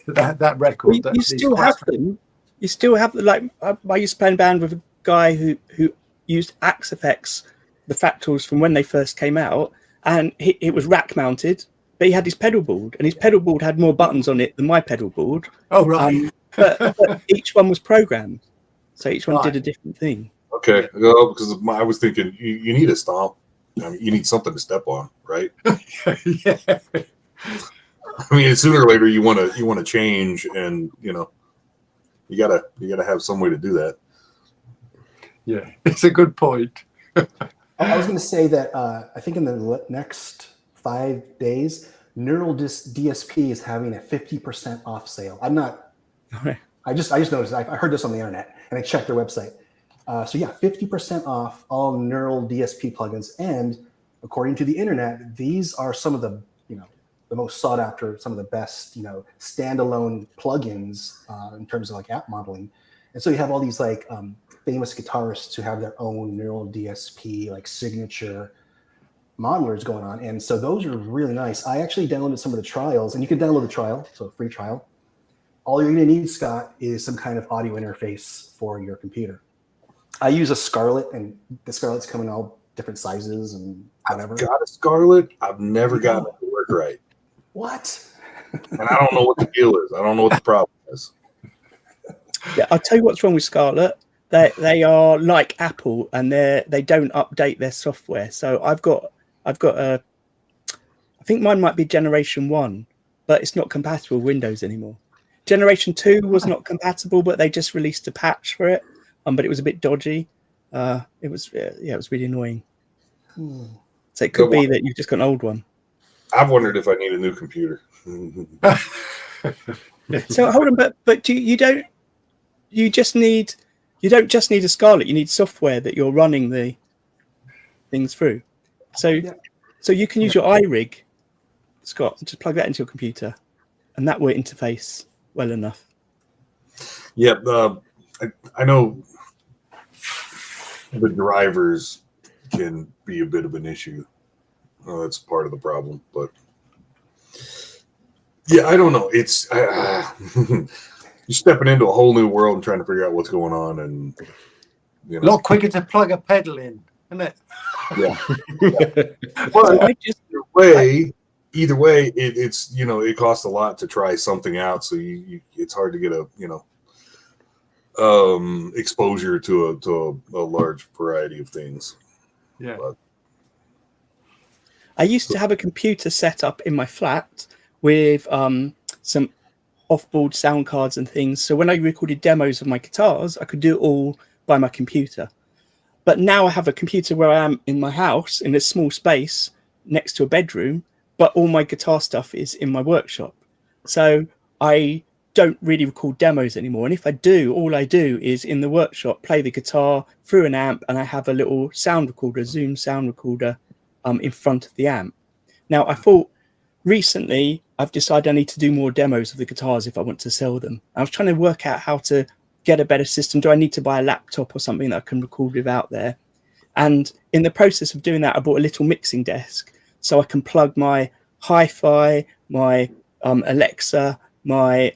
that record. You still have them. You still have I used to play in a band with a guy who used Axe Effects, the Fractals from when they first came out. And it was rack mounted, but he had his pedal board, and his pedal board had more buttons on it than my pedal board. Oh, right. But each one was programmed, so each one did a different thing. Okay, well, because I was thinking you need a stomp. I mean, you need something to step on, right? Yeah. I mean, sooner or later you want to change, and you gotta have some way to do that. Yeah, it's a good point. I was going to say that I think in the next 5 days, Neural DSP is having a 50% off sale. I'm not. Okay. I just noticed. I heard this on the internet, and I checked their website. So yeah, 50% off all Neural DSP plugins, and according to the internet, these are some of the the most sought after, some of the best standalone plugins in terms of app modeling. And so you have all these famous guitarists who have their own Neural DSP signature modelers going on, and so those are really nice. I actually downloaded some of the trials, and you can download the trial, so a free trial. All you're going to need, Scott, is some kind of audio interface for your computer. I use a Scarlett, and the Scarlett's come in all different sizes and whatever. I've got a Scarlett. I've never gotten it to work right. What? And I don't know what the deal is. I don't know what the problem is. Yeah, I'll tell you what's wrong with Scarlett. They are like Apple, and they don't update their software. So I've got I think mine might be Generation 1, but it's not compatible with Windows anymore. Generation 2 was not compatible, but they just released a patch for it. But it was a bit dodgy. It was really annoying. So it could be that you've just got an old one. I've wondered if I need a new computer. So hold on, but you don't just need a Scarlett. You need software that you're running the things through. So you can use your iRig, Scott, just plug that into your computer, and that will interface well enough. Yeah, I know the drivers can be a bit of an issue. That's part of the problem, but yeah, I don't know. It's you're stepping into a whole new world and trying to figure out what's going on, and a lot quicker to plug a pedal in, isn't it? Yeah. Well, either way, it's it costs a lot to try something out, so it's hard to get a exposure to a large variety of things. Yeah. But I used to have a computer set up in my flat with some off-board sound cards and things. So when I recorded demos of my guitars, I could do it all by my computer. But now I have a computer where I am in my house in a small space next to a bedroom, but all my guitar stuff is in my workshop. So I don't really record demos anymore. And if I do, all I do is in the workshop, play the guitar through an amp, and I have a little sound recorder, Zoom sound recorder, in front of the amp. Now, I thought recently I've decided I need to do more demos of the guitars if I want to sell them. I was trying to work out how to get a better system. Do I need to buy a laptop or something that I can record without there? And in the process of doing that, I bought a little mixing desk so I can plug my hi-fi, my Alexa, my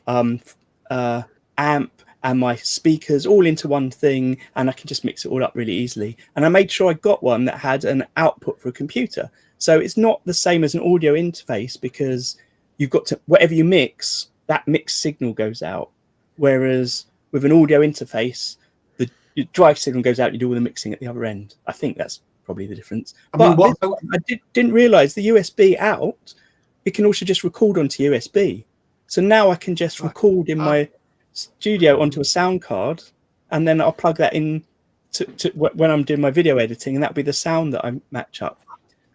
amp and my speakers all into one thing, and I can just mix it all up really easily. And I made sure I got one that had an output for a computer. So it's not the same as an audio interface, because you've got to, whatever you mix, that mixed signal goes out. Whereas with an audio interface, the dry signal goes out, you do all the mixing at the other end. I think that's probably the difference. I mean, But I didn't realize the USB out, it can also just record onto USB. So now I can just record in my studio onto a sound card, and then I'll plug that in to when I'm doing my video editing, and that'll be the sound that I match up.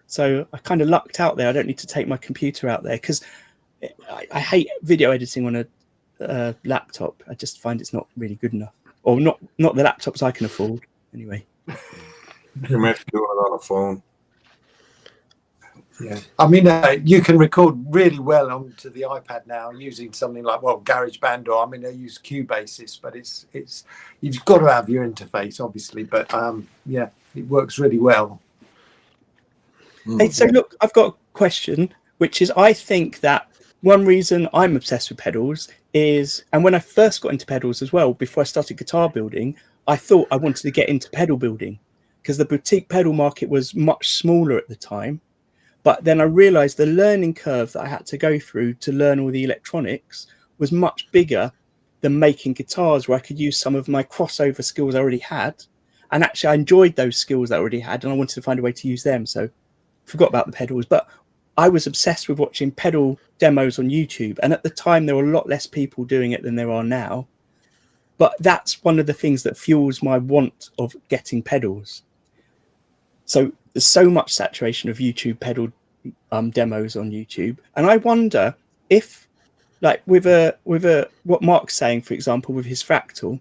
So I kind of lucked out there. I don't need to take my computer out there, because I hate video editing on a laptop. I just find it's not really good enough, or not the laptops I can afford anyway. You're meant to do it on a phone. Yeah, I mean, you can record really well onto the iPad now using something like, well, GarageBand, or I mean, they use Cubase, but it's you've got to have your interface, obviously. But yeah, it works really well. Hey, so look, I've got a question, which is, I think that one reason I'm obsessed with pedals is, and when I first got into pedals as well, before I started guitar building, I thought I wanted to get into pedal building because the boutique pedal market was much smaller at the time. But then I realized the learning curve that I had to go through to learn all the electronics was much bigger than making guitars, where I could use some of my crossover skills I already had. And actually, I enjoyed those skills that I already had, and I wanted to find a way to use them. So forgot about the pedals, but I was obsessed with watching pedal demos on YouTube. And at the time, there were a lot less people doing it than there are now. But that's one of the things that fuels my want of getting pedals. So there's so much saturation of YouTube pedal demos on YouTube. And I wonder if, like with what Mark's saying, for example, with his fractal,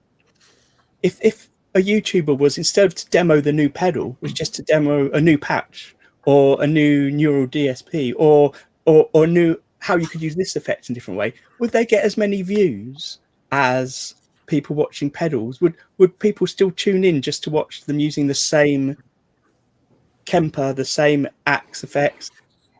if a YouTuber was, instead of to demo the new pedal, was just to demo a new patch or a new neural DSP or new how you could use this effect in a different way, would they get as many views as people watching pedals? Would people still tune in just to watch them using the same Kemper, the same axe effects,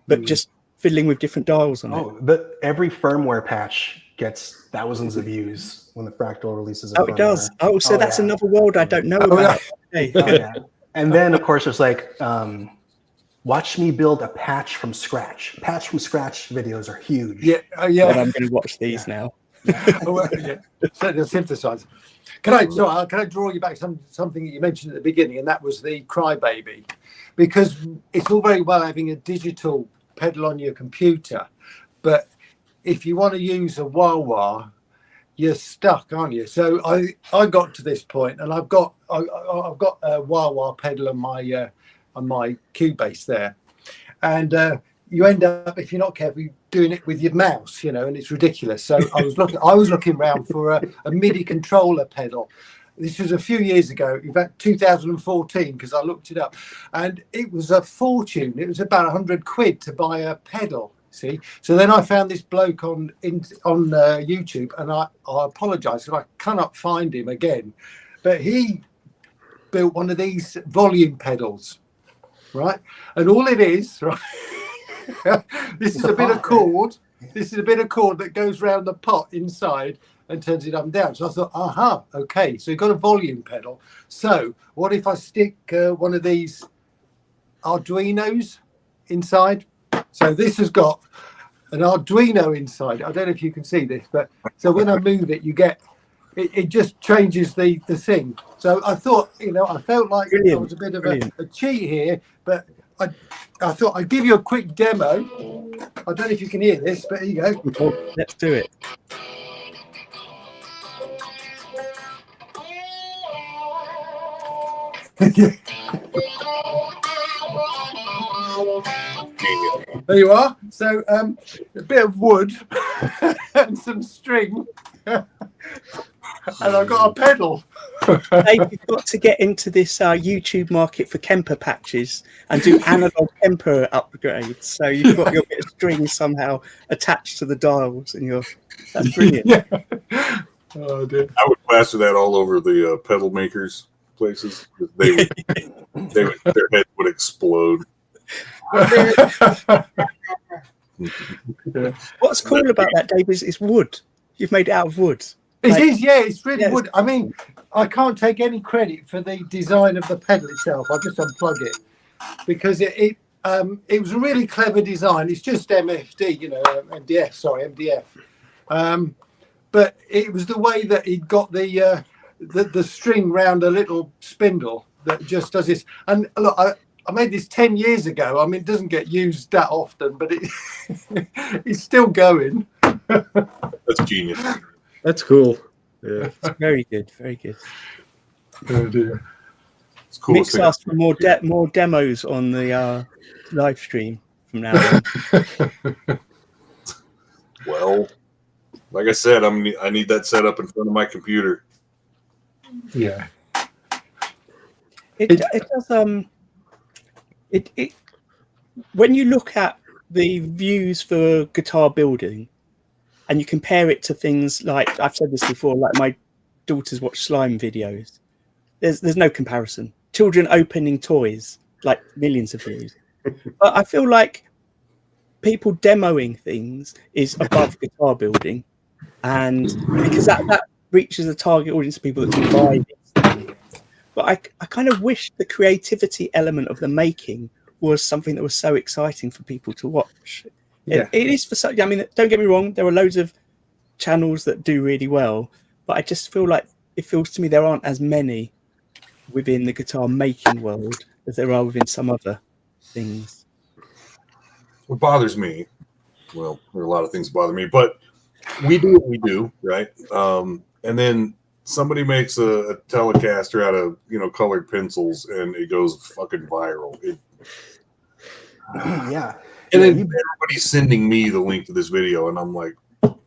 but just fiddling with different dials on it? But every firmware patch gets thousands of views when the Fractal releases a firmware. It does. So that's another world I don't know about. Yeah. And then, of course, there's like, watch me build a patch from scratch. Patch from scratch videos are huge. Yeah. But I'm going to watch these now. So the synthesizer. Can I draw you back something that you mentioned at the beginning, and that was the Crybaby, because it's all very well having a digital pedal on your computer, but if you want to use a wah-wah, you're stuck, aren't you? So I got to this point, and I've got a wah-wah pedal on my Cubase there, and you end up, if you're not careful, doing it with your mouse, and it's ridiculous. So I was looking around for a MIDI controller pedal. This was a few years ago, in fact 2014, because I looked it up, and it was a fortune. It was about 100 quid to buy a pedal. See, so then I found this bloke on YouTube, and I apologise because I cannot find him again, but he built one of these volume pedals, right? And all it is, right? This is a bit of cord. This is a bit of cord that goes round the pot inside and turns it up and down. So I thought, okay. So you've got a volume pedal. So what if I stick one of these Arduinos inside? So this has got an Arduino inside. I don't know if you can see this, but so when I move it, you get it just changes the thing. So I thought, I felt like I was a bit of a cheat here, but I thought I'd give you a quick demo. I don't know if you can hear this, but here you go. Let's do it. There you are. So a bit of wood and some string, and I've got a pedal. Dave, you've got to get into this YouTube market for Kemper patches and do analog Kemper upgrades. So you've got your bit of string somehow attached to the dials, and that's brilliant. Yeah. Oh dear. I would plaster that all over the pedal makers places. Their head would explode. What's cool about that, Dave, is it's wood. You've made it out of wood. It is, yeah. It's really wood. I mean, I can't take any credit for the design of the pedal itself. I'll just unplug it because it was a really clever design. It's just MDF. But it was the way that it got the string round a little spindle that just does this. And look, I made this 10 years ago. I mean, it doesn't get used that often, but it's still going. That's genius. That's cool. Yeah. It's very good, very good. Oh, dear. It's cool. Mix asked for more demos on the live stream from now on. Well, like I said, I need that set up in front of my computer. Yeah. It does it when you look at the views for guitar building and you compare it to things like, I've said this before, like my daughters watch slime videos, there's no comparison. Children opening toys, like millions of views. But I feel like people demoing things is above guitar building, and because that reaches a target audience of people that can buy these. But I kind of wish the creativity element of the making was something that was so exciting for people to watch. Yeah. It is for such. I mean, don't get me wrong. There are loads of channels that do really well, but I just feel like it feels to me there aren't as many within the guitar making world as there are within some other things. What bothers me, well, there are a lot of things that bother me, but we do what we do, right? And then somebody makes a Telecaster out of colored pencils, and it goes fucking viral. Yeah. And then everybody's sending me the link to this video, and I'm like,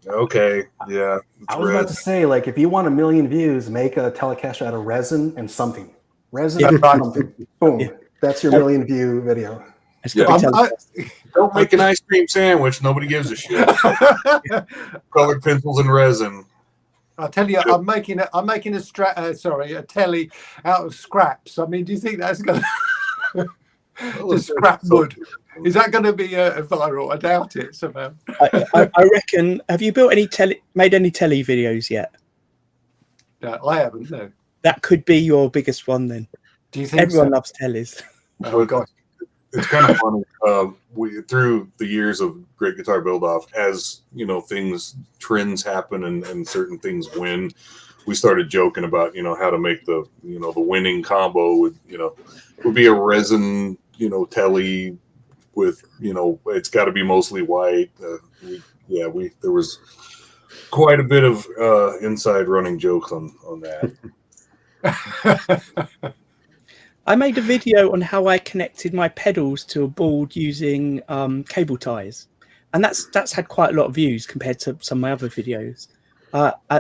okay, yeah. I was about to say, like, if you want 1 million views, make a Telecaster out of resin and something. Resin and something. Boom. Yeah. That's your 1 million view video. Yeah. Don't make an ice cream sandwich. Nobody gives a shit. Colored pencils and resin. I'll tell you, I'm making a telly out of scraps. I mean, do you think that's going to just scrap wood? Is that going to be a viral? I doubt it somehow. I reckon. Have you made any telly videos yet? No, I haven't. No. That could be your biggest one then. Do you think everyone loves tellies? Oh God. It's kind of funny. Through the years of Great Guitar Build Off, as trends happen and certain things win, we started joking about how to make the the winning combo would be a resin telly with it's got to be mostly white. There was quite a bit of inside running jokes on that. I made a video on how I connected my pedals to a board using cable ties, and that's had quite a lot of views compared to some of my other videos.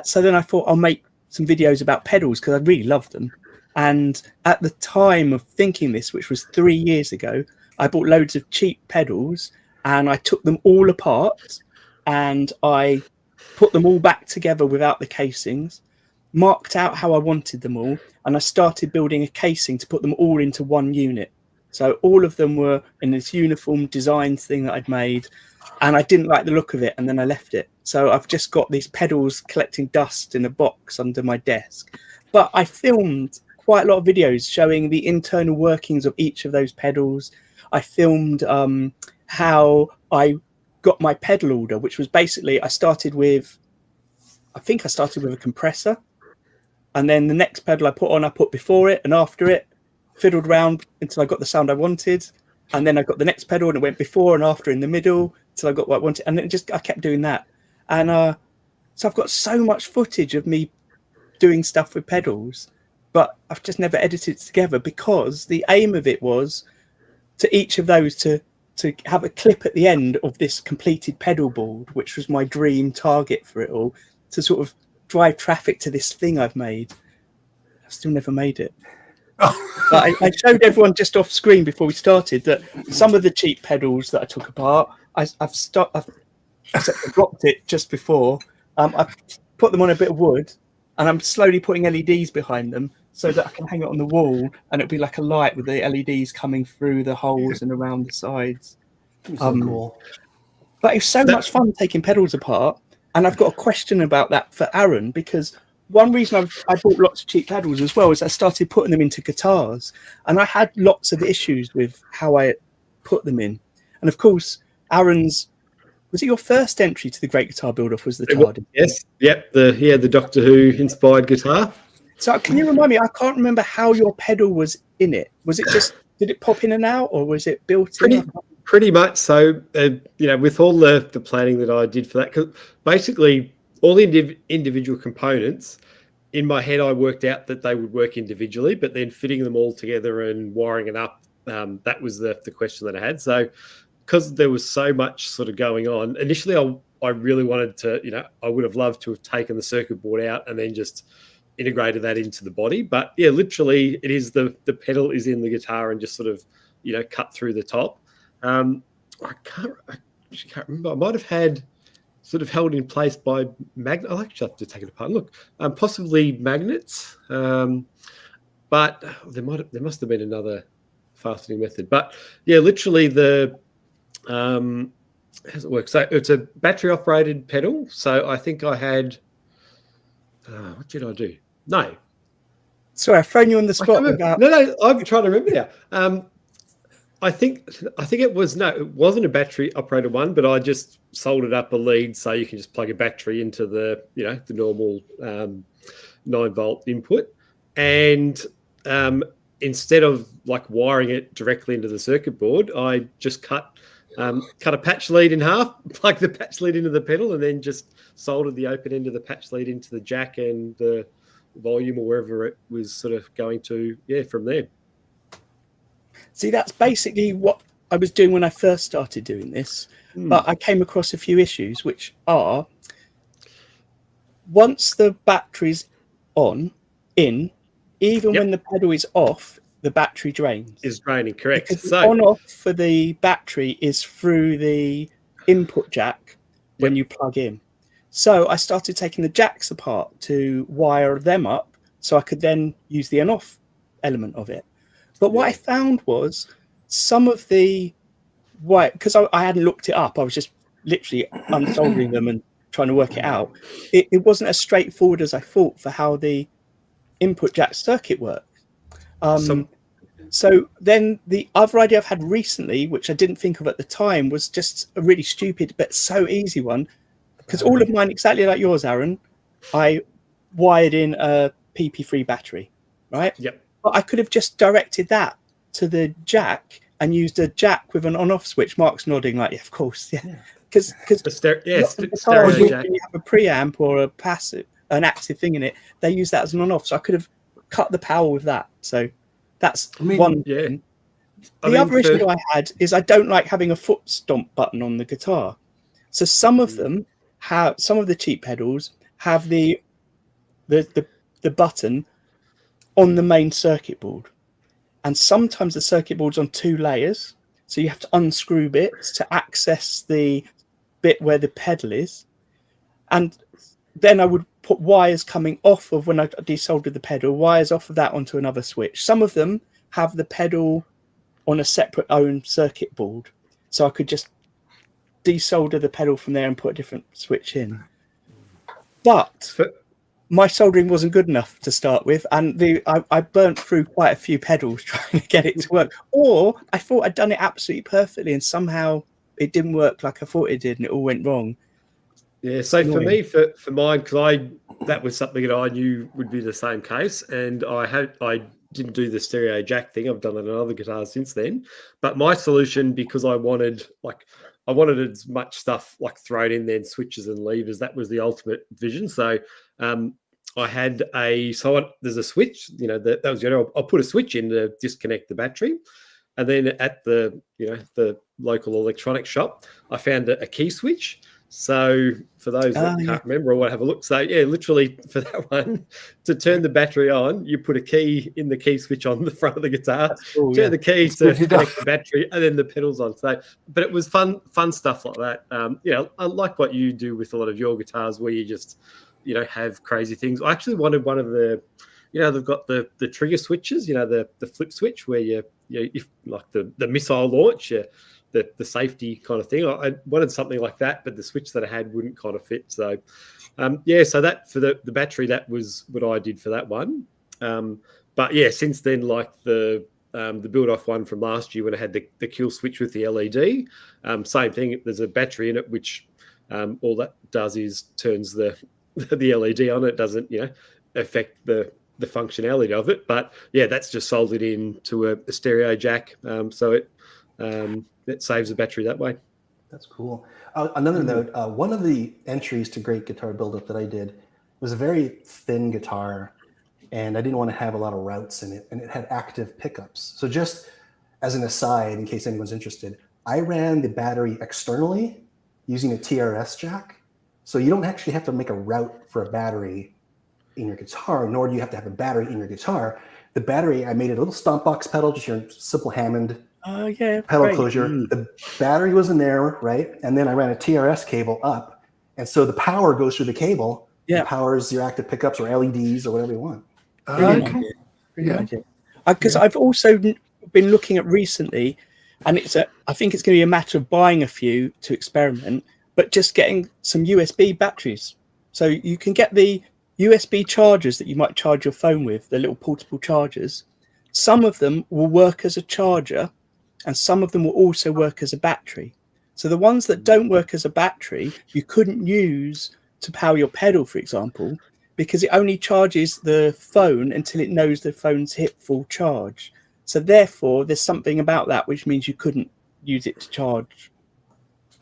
So then I thought I'll make some videos about pedals because I really love them. And at the time of thinking this, which was 3 years ago, I bought loads of cheap pedals and I took them all apart and I put them all back together without the casings, marked out how I wanted them all, and I started building a casing to put them all into one unit. So all of them were in this uniform design thing that I'd made, and I didn't like the look of it, and then I left it. So I've just got these pedals collecting dust in a box under my desk. But I filmed quite a lot of videos showing the internal workings of each of those pedals. I filmed how I got my pedal order, which was basically I started with a compressor. And then the next pedal I put before it and after it, fiddled around until I got the sound I wanted. And then I got the next pedal and it went before and after in the middle until I got what I wanted. And then I kept doing that. And so I've got so much footage of me doing stuff with pedals, but I've just never edited it together because the aim of it was to each of those to have a clip at the end of this completed pedal board, which was my dream target for it all, to sort of drive traffic to this thing I've made. I've still never made it. But I showed everyone just off screen before we started that some of the cheap pedals that I took apart, I've dropped it just before. I've put them on a bit of wood, and I'm slowly putting LEDs behind them so that I can hang it on the wall, and it'll be like a light with the LEDs coming through the holes and around the sides. So cool. But it's so much fun taking pedals apart. And I've got a question about that for Arran, because one reason I bought lots of cheap pedals as well is I started putting them into guitars, and I had lots of issues with how I put them in. And of course, Arran's, was it your first entry to the Great Guitar Build-Off was the TARDIS? Yes, yep, the Doctor Who inspired guitar. So can you remind me, I can't remember how your pedal was in it. Was it just did it pop in and out, or was it built in? Pretty much so. With all the planning that I did for that, because basically all the individual components in my head, I worked out that they would work individually, but then fitting them all together and wiring it up, that was the question that I had. So because there was so much sort of going on, initially I really wanted to, I would have loved to have taken the circuit board out and then just integrated that into the body. But yeah, literally it is the pedal is in the guitar and just sort of, cut through the top. I can't remember. I might have had sort of held in place by magnet. I'll actually have to take it apart and look. Possibly magnets, but there must have been another fastening method. But yeah, literally how does it work? So it's a battery operated pedal. So I think I had. What did I do? No. Sorry, I've thrown you on the spot. No, I'm trying to remember now. I think it wasn't a battery operated one, but I just soldered up a lead so you can just plug a battery into the the normal 9-volt input, and instead of like wiring it directly into the circuit board, I just cut a patch lead in half, plugged the patch lead into the pedal, and then just soldered the open end of the patch lead into the jack and the volume or wherever it was sort of going to. Yeah, from there. See, that's basically what I was doing when I first started doing this, but I came across a few issues, which are once the battery's even when the pedal is off, the battery drains. Is draining, correct. Because the on-off for the battery is through the input jack when you plug in. So I started taking the jacks apart to wire them up so I could then use the on-off element of it. But what I found was some of the because I hadn't looked it up, I was just literally unsoldering them and trying to work it out. It wasn't as straightforward as I thought for how the input jack circuit works. So then the other idea I've had recently, which I didn't think of at the time, was just a really stupid but so easy one. Because all of mine, exactly like yours, Arran, I wired in a PP3 battery, right? Yep. But I could have just directed that to the jack and used a jack with an on-off switch. Mark's nodding like, yeah, of course, yeah. Because stereo jack. You have a preamp or an active thing in it, they use that as an on-off. So I could have cut the power with that. So that's one thing. The other issue I had is I don't like having a foot stomp button on the guitar. So some of them have, some of the cheap pedals have the button on the main circuit board, and sometimes the circuit board's on 2 layers, so you have to unscrew bits to access the bit where the pedal is, and then I would put wires coming off of when I desoldered the pedal, wires off of that onto another switch. Some of them have the pedal on a separate own circuit board, so I could just desolder the pedal from there and put a different switch in. But my soldering wasn't good enough to start with, and I burnt through quite a few pedals trying to get it to work. Or I thought I'd done it absolutely perfectly, and somehow it didn't work like I thought it did, and it all went wrong. Yeah, so for me, for mine, because that was something that I knew would be the same case, and I didn't do the stereo jack thing. I've done it on other guitars since then. But my solution, because I wanted as much stuff like thrown in there, and switches and levers. That was the ultimate vision. So I had there's a switch, that was, I'll put a switch in to disconnect the battery. And then at the local electronics shop, I found a key switch. So for those that can't remember or want to have a look, so yeah, literally for that one, to turn the battery on, you put a key in the key switch on the front of the guitar, turn the key to connect the battery, and then the pedals on. So, but it was fun stuff like that. Like what you do with a lot of your guitars, where you just, have crazy things. I actually wanted one of the, they've got the trigger switches, the flip switch where if like the missile launch, the safety kind of thing. I wanted something like that, but the switch that I had wouldn't kind of fit. So, so that for the battery, that was what I did for that one. But yeah, since then, like the build-off one from last year when I had the kill switch with the LED, same thing. There's a battery in it, which all that does is turns the LED on. It doesn't, affect the the functionality of it. But yeah, that's just soldered into a stereo jack, so it saves the battery that way. That's cool. Another note, one of the entries to Great Guitar Buildup that I did was a very thin guitar, and I didn't want to have a lot of routes in it, and it had active pickups. So just as an aside, in case anyone's interested, I ran the battery externally using a TRS jack. So you don't actually have to make a route for a battery in your guitar, nor do you have to have a battery in your guitar. The battery, I made a little stomp box pedal, just your simple Hammond pedal closure. The battery was in there, right? And then I ran a TRS cable up. And so the power goes through the cable. And powers your active pickups or LEDs or whatever you want. Because I've also been looking at recently, and I think it's going to be a matter of buying a few to experiment, but just getting some USB batteries. So you can get the USB chargers that you might charge your phone with, the little portable chargers. Some of them will work as a charger, and some of them will also work as a battery. So the ones that don't work as a battery, you couldn't use to power your pedal, for example, because it only charges the phone until it knows the phone's hit full charge. So therefore, there's something about that which means you couldn't use it to charge,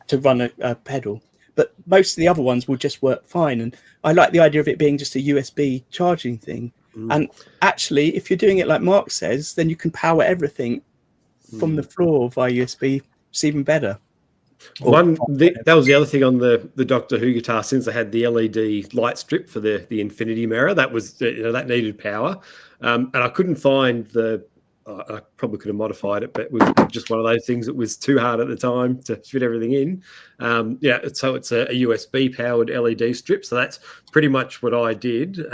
to run a pedal. But most of the other ones will just work fine. And I like the idea of it being just a USB charging thing. And actually, if you're doing it like Mark says, then you can power everything from the floor via USB. It's even better. That was the other thing on the Doctor Who guitar, since they had the LED light strip for the infinity mirror. That was, that needed power. And I couldn't find I probably could have modified it, but it was just one of those things that was too hard at the time to fit everything in. So it's a USB powered LED strip. So that's pretty much what I did.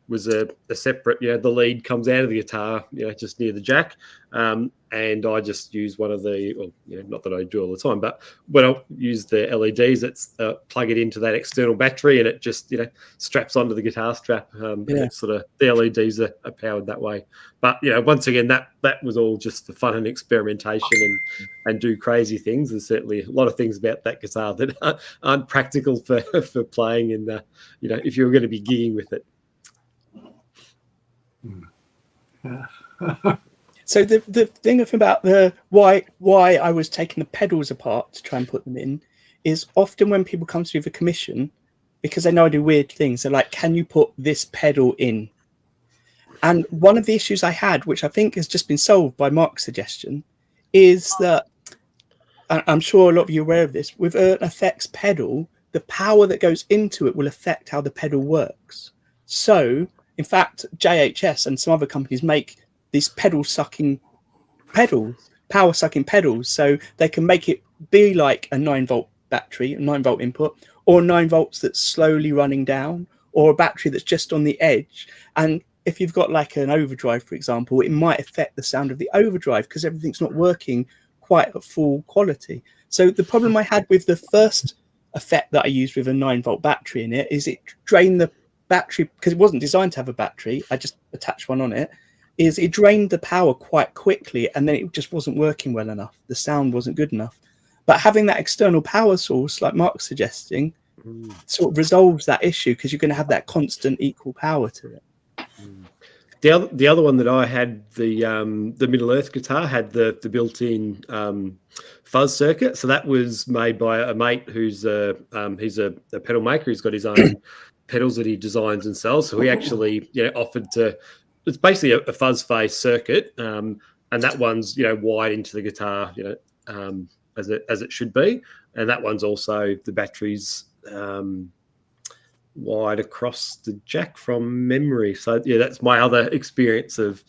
Was a separate, the lead comes out of the guitar, just near the jack. And I just use one of the, not that I do all the time, but when I use the LEDs, it's plug it into that external battery, and it just, straps onto the guitar strap. It's sort of, the LEDs are powered that way. But, once again, that was all just for fun and experimentation and do crazy things. There's certainly a lot of things about that guitar that aren't practical for playing, and, if you're going to be gigging with it. So the thing about why I was taking the pedals apart to try and put them in is often when people come to me with a commission, because they know I do weird things, they're like, can you put this pedal in? And one of the issues I had, which I think has just been solved by Mark's suggestion, is that, I'm sure a lot of you are aware of this, with an effects pedal, the power that goes into it will affect how the pedal works. So in fact, JHS and some other companies make these power sucking pedals, so they can make it be like a 9-volt battery, a 9-volt input, or 9 volts that's slowly running down, or a battery that's just on the edge. And if you've got like an overdrive, for example, it might affect the sound of the overdrive because everything's not working quite at full quality. So the problem I had with the first effect that I used with a 9-volt battery in it is it drained the battery, because it wasn't designed to have a battery, I just attached one on it, is it drained the power quite quickly, and then it just wasn't working well enough. The sound wasn't good enough. But having that external power source, like Mark's suggesting, sort of resolves that issue, because you're going to have that constant equal power to it. The other one that I had, the Middle Earth guitar, had the built-in fuzz circuit. So that was made by a mate who's he's a pedal maker. He's got his own pedals that he designs and sells. So he actually offered to. It's basically a fuzz face circuit, and that one's wide into the guitar, as it should be, and that one's also the batteries wide across the jack from memory. So that's my other experience of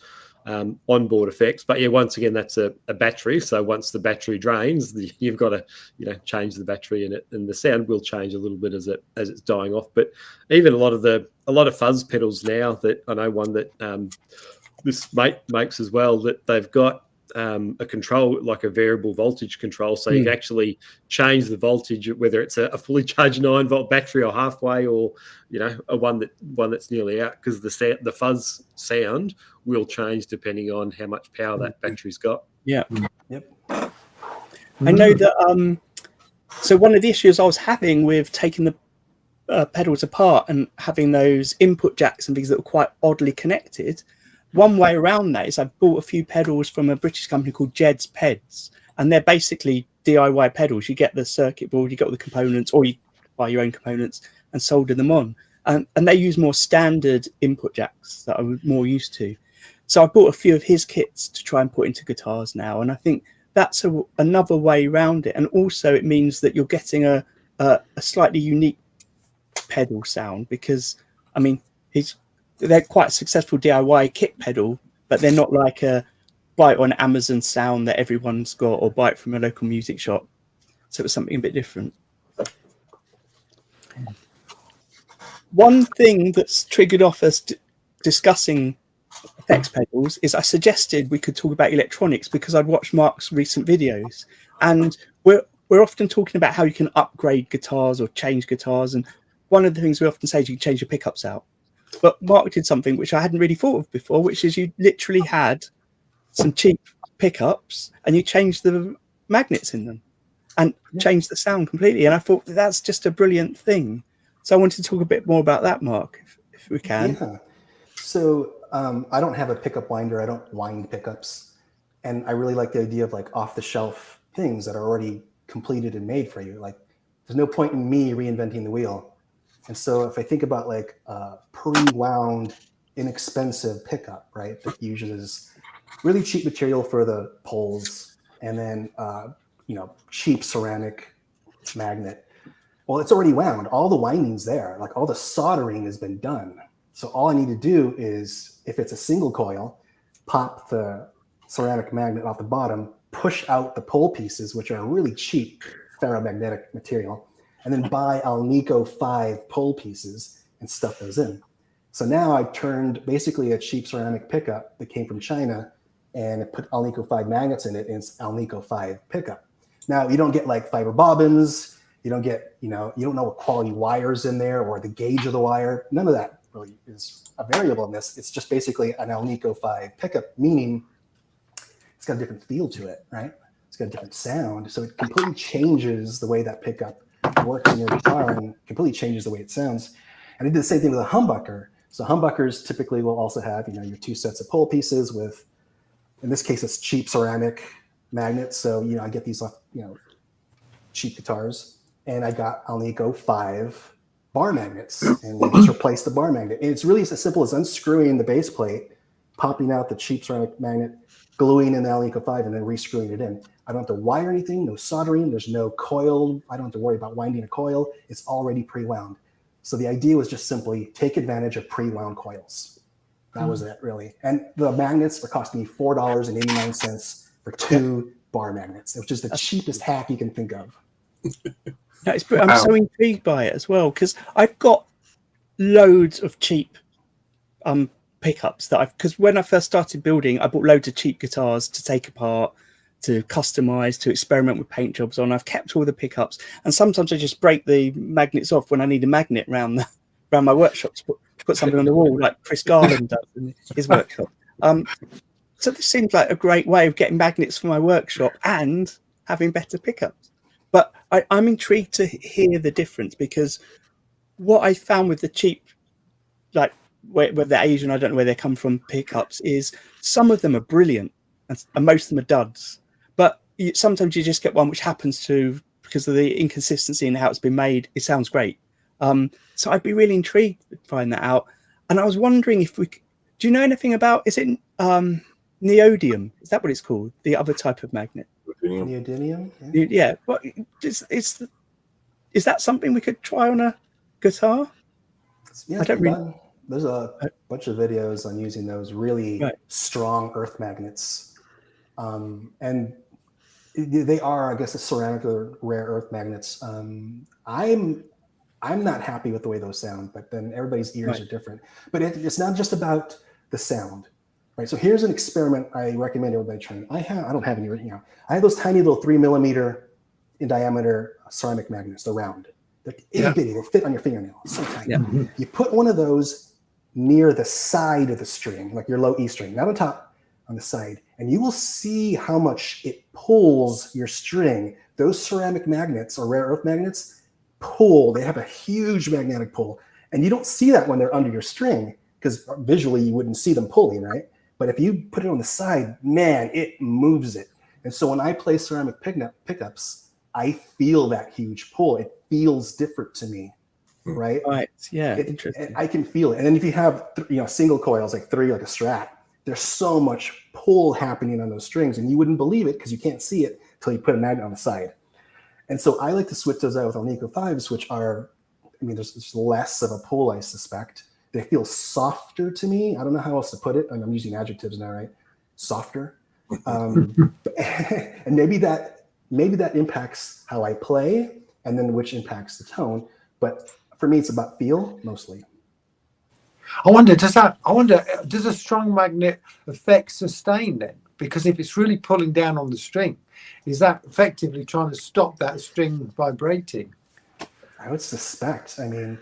onboard effects. But once again, that's a battery. So once the battery drains, you've got to change the battery, and the sound will change a little bit as it's dying off. But even a lot of fuzz pedals now, that I know one that this mate makes as well, that they've got a control, like a variable voltage control, so you can actually change the voltage, whether it's a fully charged 9-volt battery or halfway, or a one that's nearly out, because the fuzz sound will change depending on how much power that battery's got. Yep. I know that so one of the issues I was having with taking the pedals apart and having those input jacks and things that were quite oddly connected. One way around that is I bought a few pedals from a British company called Jed's Peds, and they're basically DIY pedals. You get the circuit board, you get all the components, or you buy your own components and solder them on. And they use more standard input jacks that I was more used to. So I bought a few of his kits to try and put into guitars now, and I think that's another way around it. And also it means that you're getting a slightly unique pedal sound, because I mean they're quite a successful DIY kit pedal, but they're not like a buy it on Amazon sound that everyone's got or buy it from a local music shop. So it was something a bit different. One thing that's triggered off us discussing effects pedals is I suggested we could talk about electronics, because I'd watched Mark's recent videos, and we're often talking about how you can upgrade guitars or change guitars, and one of the things we often say is you can change your pickups out. But Mark did something which I hadn't really thought of before, which is you literally had some cheap pickups and you changed the magnets in them and changed the sound completely. And I thought that's just a brilliant thing. So I wanted to talk a bit more about that, Mark, if we can. Yeah. So I don't have a pickup winder. I don't wind pickups. And I really like the idea of like off-the-shelf things that are already completed and made for you. Like there's no point in me reinventing the wheel. And so if I think about like a pre-wound, inexpensive pickup, right, that uses really cheap material for the poles, and then cheap ceramic magnet. Well, it's already wound. All the winding's there. Like all the soldering has been done. So all I need to do is, if it's a single coil, pop the ceramic magnet off the bottom, push out the pole pieces, which are really cheap ferromagnetic material, and then buy Alnico 5 pole pieces and stuff those in. So now I turned basically a cheap ceramic pickup that came from China and I put Alnico 5 magnets in it, and it's Alnico 5 pickup. Now you don't get like fiber bobbins, you don't get, you don't know what quality wire's in there or the gauge of the wire. None of that really is a variable in this. It's just basically an Alnico 5 pickup, meaning it's got a different feel to it, right? It's got a different sound. So it completely changes the way that pickup works in your guitar and completely changes the way it sounds. And I did the same thing with a humbucker. So humbuckers typically will also have, your 2 sets of pole pieces with, in this case, it's cheap ceramic magnets. So, I get these off, cheap guitars, and I got Alnico 5 bar magnets, and we just replaced the bar magnet. And it's really as simple as unscrewing the base plate, popping out the cheap ceramic magnet, gluing in the Alnico 5, and then rescrewing it in. I don't have to wire anything, no soldering, there's no coil. I don't have to worry about winding a coil. It's already pre-wound. So the idea was just simply take advantage of pre-wound coils. That was it, really. And the magnets were costing me $4.89 for 2 bar magnets, which is the cheapest hack you can think of. I'm so intrigued by it as well, because I've got loads of cheap pickups because when I first started building, I bought loads of cheap guitars to take apart, to customize, to experiment with paint jobs on. I've kept all the pickups, and sometimes I just break the magnets off when I need a magnet around my workshop to put something on the wall, like Chris Garland does in his workshop. So this seems like a great way of getting magnets for my workshop and having better pickups. But I'm intrigued to hear the difference, because what I found with the cheap, like where they're Asian, I don't know where they come from, pickups, is some of them are brilliant and most of them are duds. But sometimes you just get one which happens to, because of the inconsistency in how it's been made, it sounds great. So I'd be really intrigued to find that out. And I was wondering do you know anything about, is it neodymium? Is that what it's called? The other type of magnet? Neodymium? Yeah. What is that something we could try on a guitar? Yeah, I don't really. There's a bunch of videos on using those really strong earth magnets. And they are, I guess, a ceramic or rare earth magnets. I'm not happy with the way those sound, but then everybody's ears are different. But it's not just about the sound, right? So here's an experiment I recommend everybody try. I don't have any, I have those tiny little 3 millimeter in diameter ceramic magnets. They're round. They're itty bitty. They fit on your fingernail. So tiny. Yeah. You put one of those near the side of the string, like your low E string, not on top, on the side, and you will see how much it pulls your string. Those ceramic magnets or rare earth magnets pull. They have a huge magnetic pull. And you don't see that when they're under your string, because visually you wouldn't see them pulling, right? But if you put it on the side, man, it moves it. And so when I play ceramic pickups, I feel that huge pull. It feels different to me, right? Right. Yeah. Interesting. I can feel it. And then if you have single coils, like 3, like a Strat, there's so much pull happening on those strings, and you wouldn't believe it because you can't see it until you put a magnet on the side. And so I like to switch those out with Alnico 5s, which are, there's less of a pull, I suspect. They feel softer to me. I don't know how else to put it. I'm using adjectives now, right? Softer. And maybe that impacts how I play, and then which impacts the tone. But for me, it's about feel mostly. I wonder, does a strong magnet affect sustain then? Because if it's really pulling down on the string, is that effectively trying to stop that string vibrating? I would suspect. The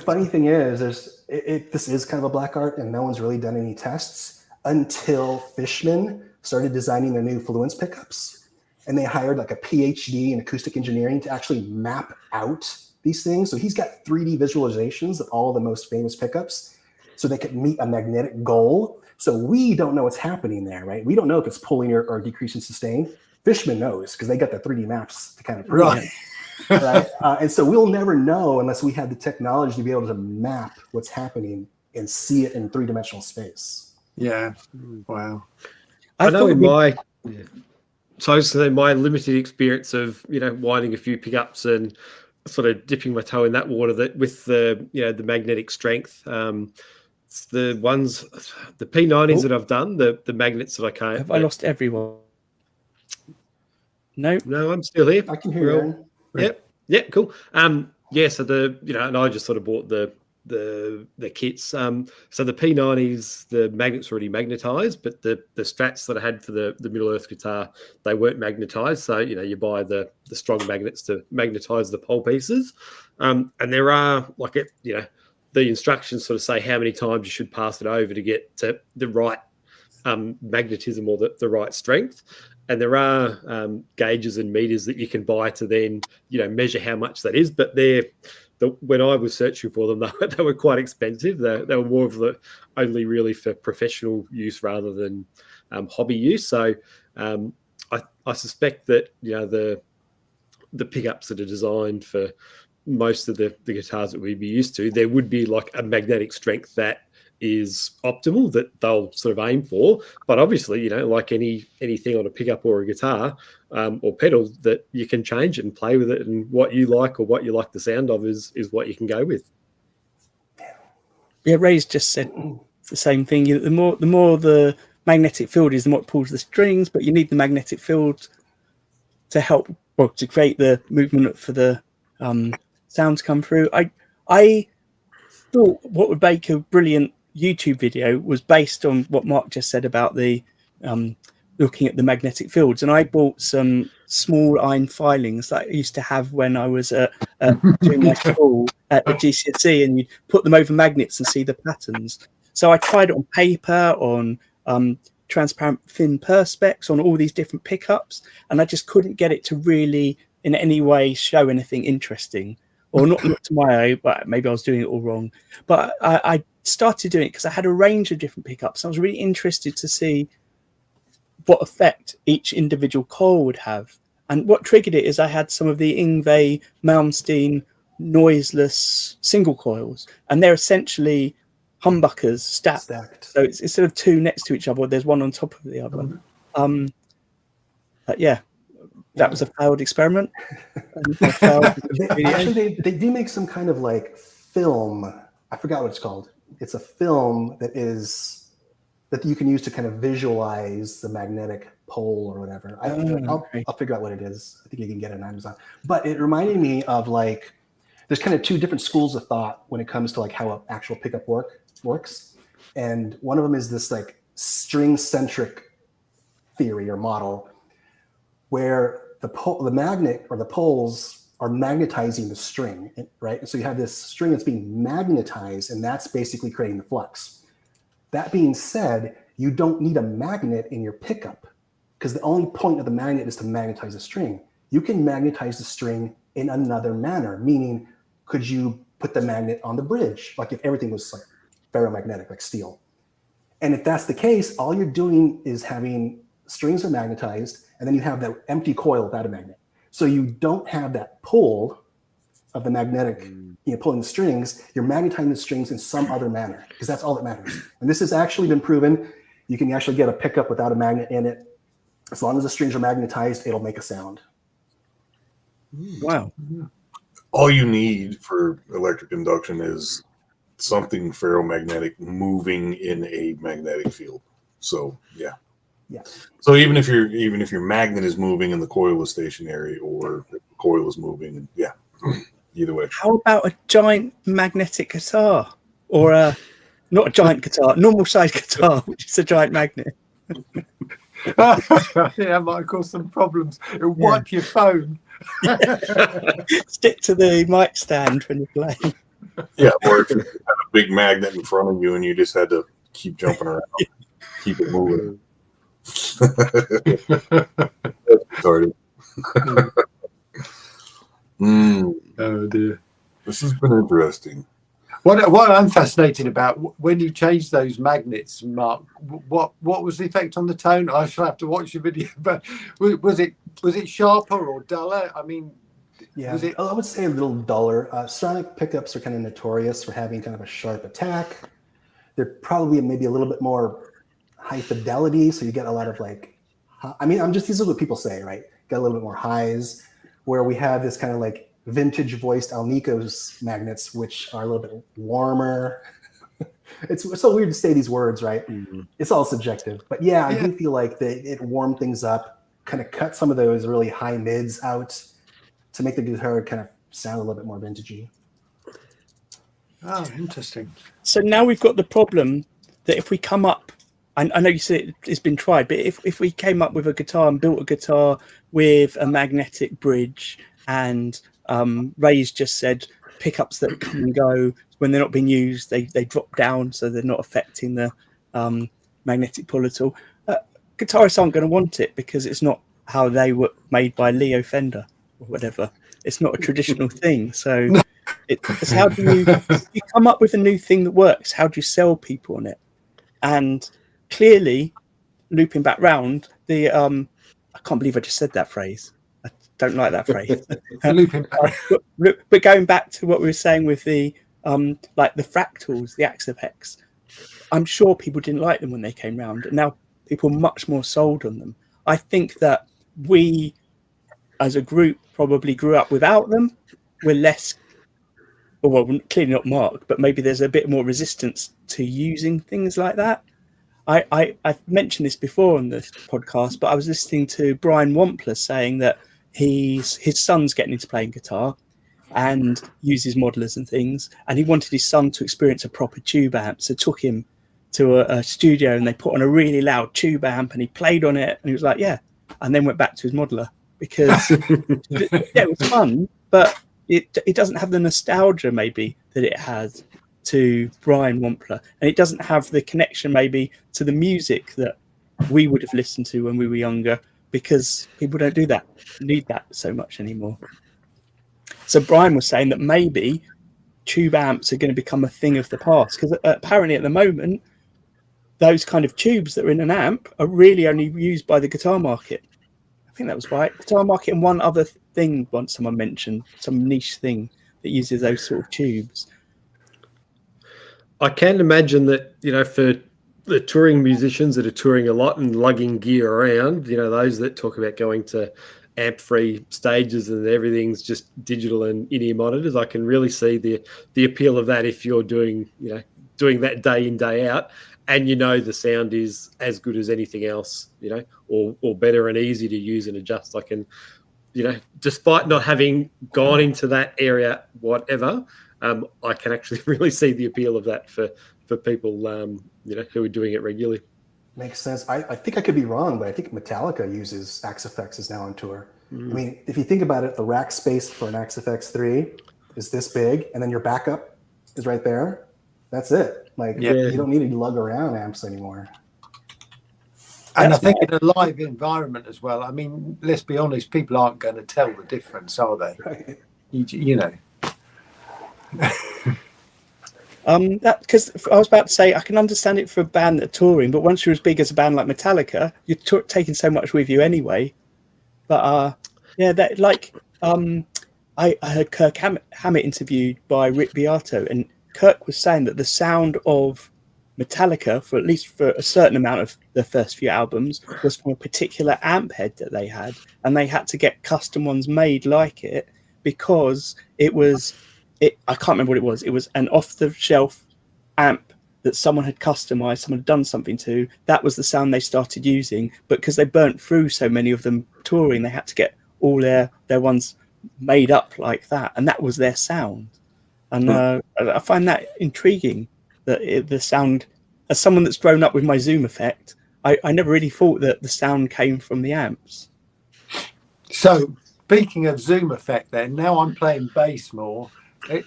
funny thing is, this is kind of a black art, and no one's really done any tests until Fishman started designing their new Fluence pickups, and they hired like a PhD in acoustic engineering to actually map out these things. So he's got 3D visualizations of all the most famous pickups, so they could meet a magnetic goal. So we don't know what's happening there, right? We don't know if it's pulling or decreasing sustain. Fishman knows because they got the 3D maps to kind of prove it. Right? And so we'll never know unless we have the technology to be able to map what's happening and see it in 3-dimensional space. Yeah. Wow. I know in my limited experience of winding a few pickups and sort of dipping my toe in that water, that with the the magnetic strength, the P90s that I've done, the magnets that I can't. Have I lost everyone? No, I'm still here. I can hear you. Yeah, cool. So and I just sort of bought the kits. So the P90s, the magnets already magnetized, but the Strats that I had for the Middle Earth guitar, they weren't magnetized. So you buy the strong magnets to magnetize the pole pieces, and there are the instructions sort of say how many times you should pass it over to get to the right magnetism or the right strength. And there are gauges and meters that you can buy to then, measure how much that is. But when I was searching for them, they were quite expensive. They were more of only really for professional use rather than hobby use. So I suspect that the pickups that are designed for most of the guitars that we'd be used to, there would be like a magnetic strength that is optimal that they'll sort of aim for. But obviously, like anything on a pickup or a guitar or pedal, that you can change it and play with it, and what you like or what you like the sound of is what you can go with. Yeah, Ray's just said the same thing. The more the magnetic field is, the more it pulls the strings, but you need the magnetic field to help, to create the movement for the sounds come through. I thought what would make a brilliant YouTube video was based on what Mark just said about the looking at the magnetic fields, and I bought some small iron filings that I used to have when I was doing my school at the GCSE, and you put them over magnets and see the patterns. So I tried it on paper, on transparent thin perspex, on all these different pickups, and I just couldn't get it to really in any way show anything interesting. Or not to my eye, but maybe I was doing it all wrong. But I started doing it because I had a range of different pickups. I was really interested to see what effect each individual coil would have. And what triggered it is I had some of the Yngwie Malmsteen noiseless single coils, and they're essentially humbuckers stacked. So it's instead of 2 next to each other, there's one on top of the other. But yeah. That was a failed experiment. Actually, they do make some kind of like film. I forgot what it's called. It's a film that you can use to kind of visualize the magnetic pole or whatever. I'll figure out what it is. I think you can get it on Amazon. But it reminded me of there's kind of 2 different schools of thought when it comes to how an actual pickup works. And one of them is this string-centric theory or model, where the magnet or the poles are magnetizing the string, right? And so you have this string that's being magnetized, and that's basically creating the flux. That being said, you don't need a magnet in your pickup, because the only point of the magnet is to magnetize the string. You can magnetize the string in another manner? Meaning, could you put the magnet on the bridge? Like if everything was like ferromagnetic, like steel. And if that's the case, all you're doing is having strings are magnetized, and then you have that empty coil without a magnet. So you don't have that pull of the magnetic, pulling the strings. You're magnetizing the strings in some other manner, because that's all that matters. And this has actually been proven. You can actually get a pickup without a magnet in it. As long as the strings are magnetized, it'll make a sound. Wow. All you need for electric induction is something ferromagnetic moving in a magnetic field. So yeah. So even if your magnet is moving and the coil is stationary, or the coil is moving, either way. How about a giant magnetic guitar, or not a giant guitar, normal size guitar, which is a giant magnet? Yeah, might cause some problems. It'll wipe your phone. Stick to the mic stand when you're playing. Yeah, or if you had a big magnet in front of you and you just had to keep jumping around, keep it moving. Started. Oh dear. This has been interesting. What I'm fascinated about, when you change those magnets, Mark, what was the effect on the tone? I shall have to watch your video, but was it sharper or duller? I mean, yeah, I would say a little duller. Sonic pickups are kind of notorious for having kind of a sharp attack. They're probably maybe a little bit more high fidelity, so you get a lot of like, these are what people say, right? Got a little bit more highs, where we have this kind of like vintage voiced Alnico's magnets, which are a little bit warmer. It's so weird to say these words, right? Mm-hmm. It's all subjective, but yeah, I do feel like it warmed things up, kind of cut some of those really high mids out to make the guitar kind of sound a little bit more vintagey. Oh, interesting. So now we've got the problem that if we come up, I know you said it's been tried, but if we came up with a guitar and built a guitar with a magnetic bridge, and Ray's just said pickups that come and go when they're not being used, they drop down so they're not affecting the magnetic pull at all. Guitarists aren't going to want it because it's not how they were made by Leo Fender or whatever. It's not a traditional thing. So it's how do you come up with a new thing that works? How do you sell people on it? And clearly, looping back round, I can't believe I just said that phrase. I don't like that phrase. But going back to what we were saying with the like the fractals, the Axopex, I'm sure people didn't like them when they came round, and now people are much more sold on them. I think that we, as a group, probably grew up without them. We're less, well, clearly not Mark, but maybe there's a bit more resistance to using things like that. I've mentioned this before on this podcast, but I was listening to Brian Wampler saying that his son's getting into playing guitar and uses modelers and things, and he wanted his son to experience a proper tube amp, so took him to a studio and they put on a really loud tube amp and he played on it and he was like, yeah, and then went back to his modeler because it was fun, but it doesn't have the nostalgia maybe that it has to Brian Wampler, and it doesn't have the connection maybe to the music that we would have listened to when we were younger, because people don't need that so much anymore. So Brian was saying that maybe tube amps are going to become a thing of the past, because apparently at the moment those kind of tubes that are in an amp are really only used by the guitar market. I think that was right. Guitar market and one other thing once someone mentioned, some niche thing that uses those sort of tubes. I can imagine that, for the touring musicians that are touring a lot and lugging gear around, those that talk about going to amp-free stages and everything's just digital and in-ear monitors, I can really see the appeal of that if you're doing that day in, day out, and the sound is as good as anything else, or better and easy to use and adjust. I can, despite not having gone into that area, whatever, I can actually really see the appeal of that for people, who are doing it regularly. Makes sense. I think I could be wrong, but I think Metallica uses Axopex now on tour. I mean, if you think about it, the rack space for an Axopex 3 is this big, and then your backup is right there. That's it. You don't need to lug around amps anymore. And I think in a live environment as well. I mean, let's be honest, people aren't going to tell the difference, are they? Right. You know. That because I was about to say I can understand it for a band that are touring, but once you're as big as a band like Metallica, you're taking so much with you anyway. But yeah, that like I heard Kirk Hammett interviewed by Rick Beato, and Kirk was saying that the sound of Metallica, for at least for a certain amount of the first few albums, was from a particular amp head that they had, and they had to get custom ones made like it because it was. I can't remember what it was. It was an off-the-shelf amp that someone had customized, someone had done something to. That was the sound they started using. But because they burnt through so many of them touring, they had to get all their ones made up like that. And that was their sound. And I find that intriguing, that the sound, as someone that's grown up with my Zoom effect, I never really thought that the sound came from the amps. So, speaking of Zoom effect then, now I'm playing bass more.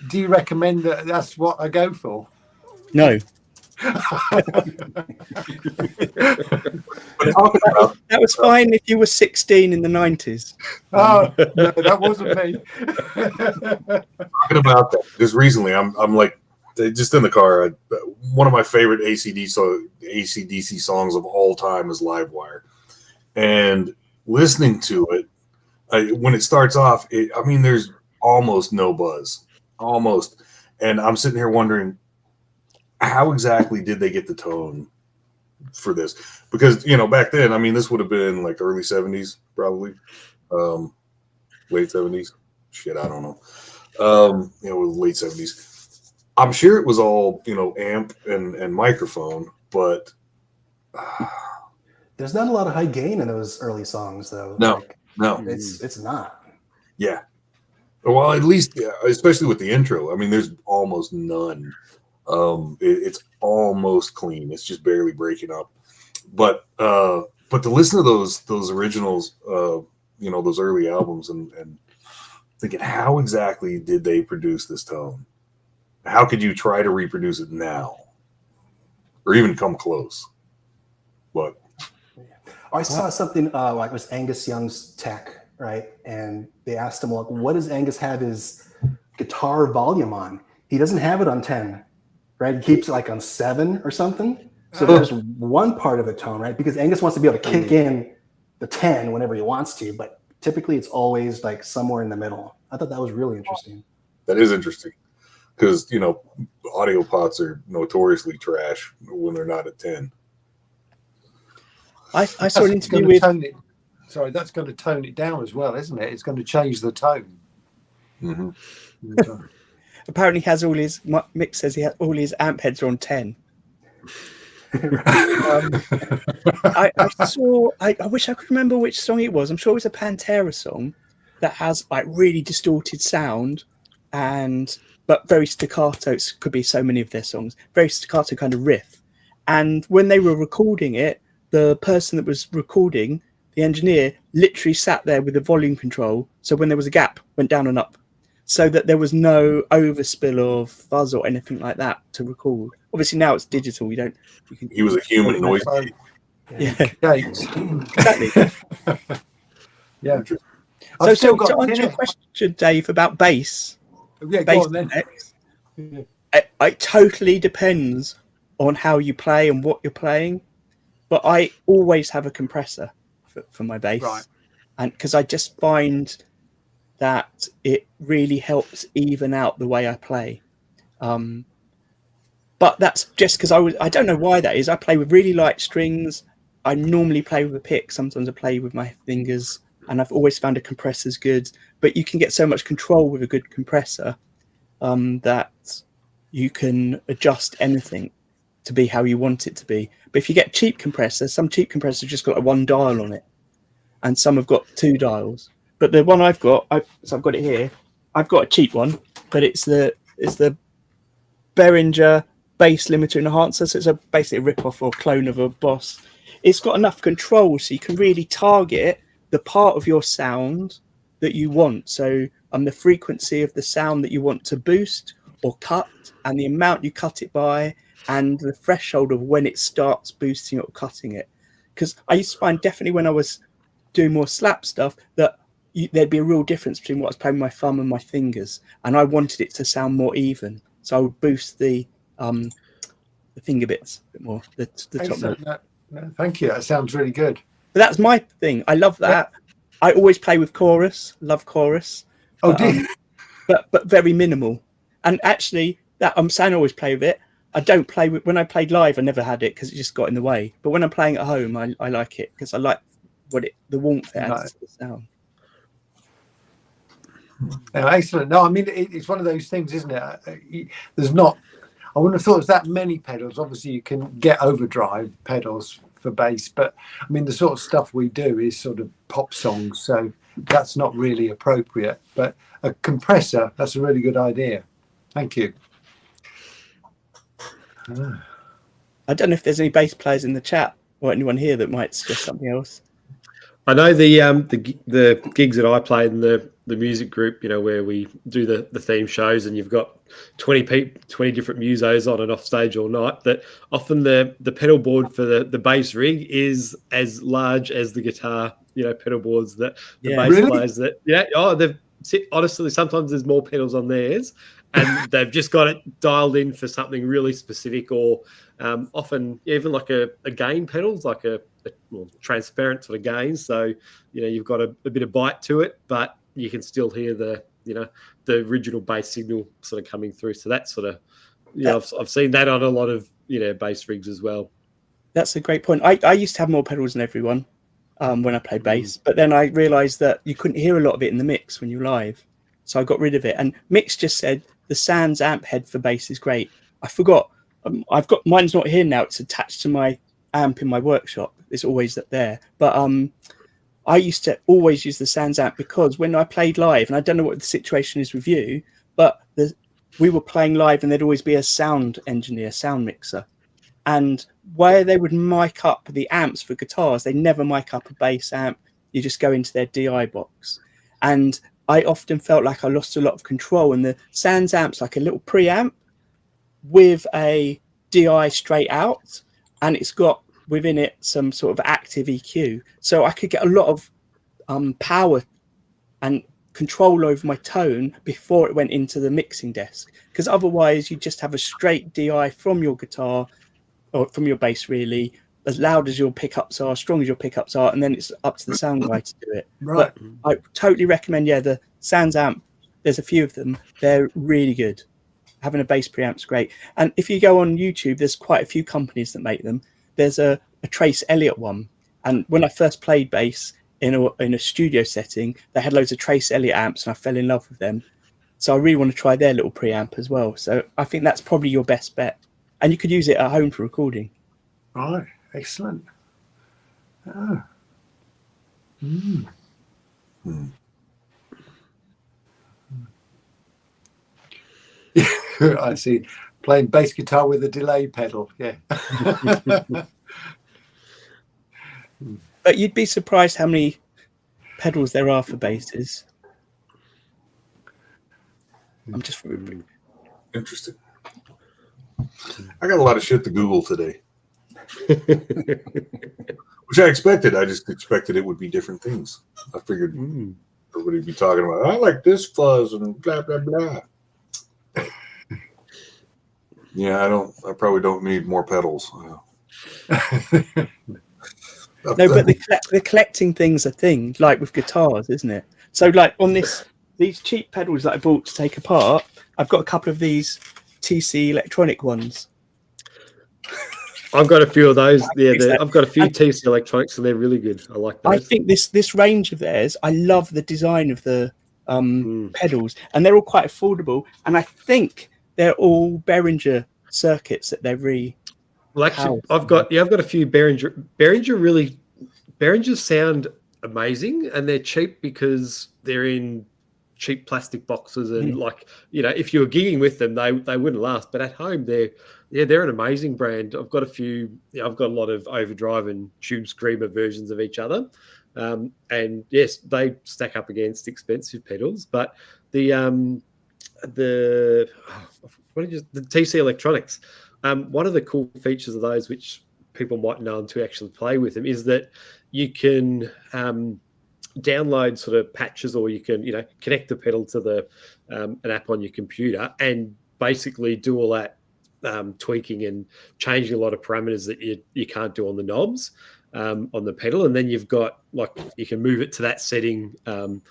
Do you recommend that that's what I go for? No. That was fine if you were 16 in the 90s. Oh, no, that wasn't me. Talking about that, just recently, I'm like, just in the car, one of my favorite AC/DC songs of all time is Livewire. And listening to it, when it starts off, there's almost no buzz. Almost. And I'm sitting here wondering, how exactly did they get the tone for this? Because, back then, this would have been like early 70s, probably. Late 70s. Shit, I don't know. Late 70s. I'm sure it was all, amp and microphone, but... There's not a lot of high gain in those early songs, though. No. It's not. Yeah. Well, at least, especially with the intro, there's almost none. It's almost clean. It's just barely breaking up. But to listen to those originals, those early albums, and thinking, how exactly did they produce this tone? How could you try to reproduce it now, or even come close? But I saw something like it was Angus Young's tech. Right, and they asked him, like, what does Angus have his guitar volume on? He doesn't have it on 10, right? He keeps it like on 7 or something. So there's one part of a tone, right? Because Angus wants to be able to kick in the 10 whenever he wants to, but typically it's always like somewhere in the middle. I thought that was really interesting. That is interesting because, audio pots are notoriously trash when they're not at 10. I saw an interview with... Sorry, that's going to tone it down as well, isn't it? It's going to change the tone. Mm-hmm. Apparently, Mick says he has all his amp heads are on 10. I wish I could remember which song it was. I'm sure it was a Pantera song that has like really distorted sound but very staccato. It could be so many of their songs, very staccato kind of riff. And when they were recording it, the person that was recording, the engineer, literally sat there with the volume control. So when there was a gap, went down and up, so that there was no overspill of fuzz or anything like that to record. Obviously now it's digital. He was a human noise. Yeah, exactly. Yeah. So to answer your question, Dave, about bass. Yeah, go on then. It totally depends on how you play and what you're playing. But I always have a compressor for my bass, right? And because I just find that it really helps even out the way I play. But that's just because I don't know why that is. I play with really light strings. I normally play with a pick. Sometimes I play with my fingers, and I've always found a compressor's good. But you can get so much control with a good compressor that you can adjust anything to be how you want it to be. But if you get cheap compressors, some cheap compressors just got like one dial on it, and some have got 2 dials. But the one I've got, so I've got it here. I've got a cheap one, but it's the Behringer bass limiter enhancer. So it's basically a rip-off or clone of a Boss. It's got enough control so you can really target the part of your sound that you want. So the frequency of the sound that you want to boost or cut, and the amount you cut it by, and the threshold of when it starts boosting or cutting it. because I used to find definitely when I was doing more slap stuff that there'd be a real difference between what I was playing with my thumb and my fingers, and I wanted it to sound more even, so I would boost the finger bits a bit more, the top note. No, thank you. That sounds really good. But that's my thing. I love that. I always play with chorus. Love chorus. Oh, but, but very minimal. And actually, that I'm saying I always play with it. I don't play with, when I played live, I never had it because it just got in the way. But when I'm playing at home, I like it because I like the warmth it adds to the sound. No, excellent. No, I mean it's one of those things, isn't it? There's not. I wouldn't have thought there's that many pedals. Obviously, you can get overdrive pedals for bass, but I mean the sort of stuff we do is sort of pop songs, so that's not really appropriate. But a compressor, that's a really good idea. Thank you. I don't know if there's any bass players in the chat or anyone here that might suggest something else. I know the gigs that I played in the music group, you know, where we do the theme shows, and you've got 20 different musos on and off stage all night. That often the pedal board for the bass rig is as large as the guitar, you know, pedal boards that the bass players honestly, sometimes there's more pedals on theirs, and they've just got it dialed in for something really specific, or often even like a gain pedals, like a transparent sort of gain. So, you know, you've got a bit of bite to it, but you can still hear the original bass signal sort of coming through. So that's sort of, you know, I've seen that on a lot of, you know, bass rigs as well. That's a great point. I used to have more pedals than everyone when I played bass, but then I realized that you couldn't hear a lot of it in the mix when you're live. So I got rid of it. And Mix just said the Sans amp head for bass is great. I forgot. I've got, mine's not here now. It's attached to my amp in my workshop. It's always up there. But I used to always use the Sans amp because when I played live, and I don't know what the situation is with you, but we were playing live and there'd always be a sound engineer, sound mixer. And where they would mic up the amps for guitars, they never mic up a bass amp. You just go into their DI box. And I often felt like I lost a lot of control. And the Sans amp's like a little preamp with a DI straight out, and it's got within it some sort of active EQ. So I could get a lot of power and control over my tone before it went into the mixing desk. Because otherwise you just have a straight DI from your guitar or from your bass, really, as loud as your pickups are, as strong as your pickups are, and then it's up to the sound guy to do it. Right. But I totally recommend, the Sans amp, there's a few of them. They're really good. Having a bass preamp's great. And if you go on YouTube, there's quite a few companies that make them. There's a Trace Elliott one. And when I first played bass in a studio setting, they had loads of Trace Elliott amps, and I fell in love with them. So I really want to try their little preamp as well. So I think that's probably your best bet. And you could use it at home for recording. Right. Excellent. Oh. Mm. Mm. I see. Playing bass guitar with a delay pedal. Yeah. But you'd be surprised how many pedals there are for basses. I'm just interesting. I got a lot of shit to Google today. Which I expected. I just expected it would be different things. I figured everybody would be talking about, I like this fuzz and blah, blah, blah. Yeah, I probably don't need more pedals. No, but the collecting thing's a thing, like with guitars, isn't it? So like on these cheap pedals that I bought to take apart, I've got a couple of these TC electronic ones. I've got a few of those. Yeah, I've got a few TC electronics, and they're really good. I like those. I think this range of theirs, I love the design of the pedals, and they're all quite affordable. And I think they're all Behringer circuits that they're Well, actually, I've got a few Behringer. Behringers sound amazing, and they're cheap because they're in cheap plastic boxes, and like, you know, if you were gigging with them, they wouldn't last. But at home, they're an amazing brand. I've got a few. I've got a lot of Overdrive and Tube Screamer versions of each other, and yes, they stack up against expensive pedals. But the TC Electronics. One of the cool features of those, which people might know to actually play with them is that you can download sort of patches, or you can connect the pedal to the an app on your computer and basically do all that tweaking and changing a lot of parameters that you can't do on the knobs on the pedal. And then you've got you can move it to that setting, and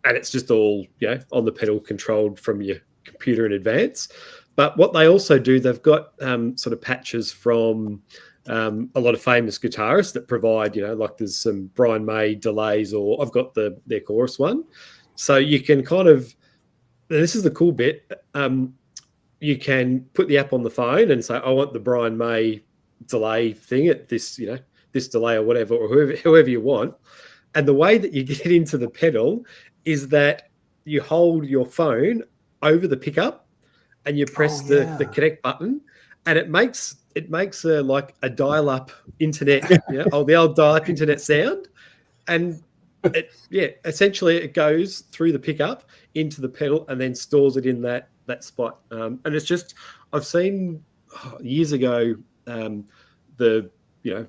it's just all on the pedal, controlled from your computer in advance. But what they also do, they've got sort of patches from a lot of famous guitarists that provide, like there's some Brian May delays, or I've got their chorus one. So you can kind of, this is the cool bit, you can put the app on the phone and say, I want the Brian May delay thing at this, this delay or whatever, or whoever you want. And the way that you get into the pedal is that you hold your phone over the pickup and you press the connect button, and it makes like a dial-up internet, the old dial-up internet sound, and essentially it goes through the pickup into the pedal and then stores it in that spot. And it's just, I've seen years ago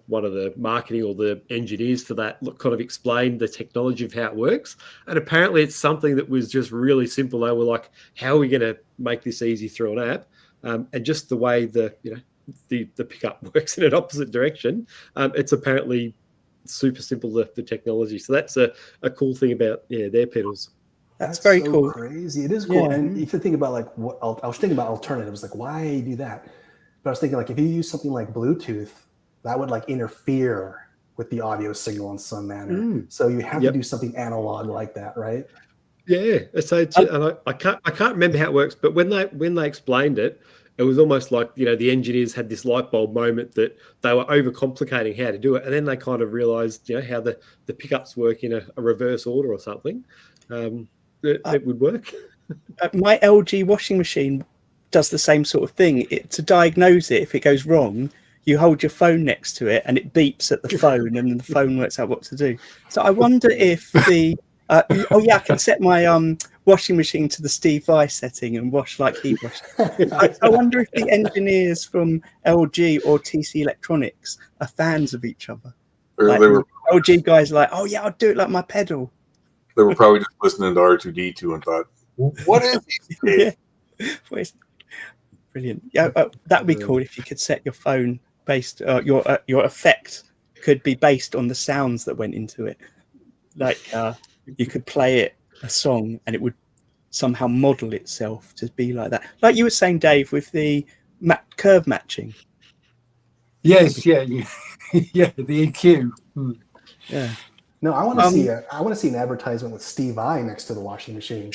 one of the marketing or the engineers for that kind of explained the technology of how it works, and apparently it's something that was just really simple. They were like, how are we going to make this easy through an app? And just the way the pickup works in an opposite direction, it's apparently super simple, the technology. So that's a cool thing about their pedals. That's very so cool. Crazy. It is cool. And if you think about like what I was thinking about alternatives, like why do that? But I was thinking like if you use something like Bluetooth, that would like interfere with the audio signal in some manner. So you have to do something analog like that, right? Yeah. So and I can't remember how it works, but when they explained it, it was almost like the engineers had this light bulb moment that they were overcomplicating how to do it, and then they kind of realized how the pickups work in a reverse order or something. It would work. My LG washing machine does the same sort of thing. To diagnose it, if it goes wrong, you hold your phone next to it and it beeps at the phone, and the phone works out what to do. So I wonder if I can set my washing machine to the Steve Vai setting and wash like he washed. I wonder if the engineers from LG or TC Electronics are fans of each other. Like, LG guys are like, oh yeah, I'll do it like my pedal. They were probably just listening to R2D2 and thought, what is this? Brilliant. Yeah, that'd be cool if you could set your phone based, your effect could be based on the sounds that went into it. Like you could play a song and it would somehow model itself to be like that. Like you were saying, Dave, with the curve matching. Yes, the EQ. Yeah. No, I want to see an advertisement with Steve Vai next to the washing machine,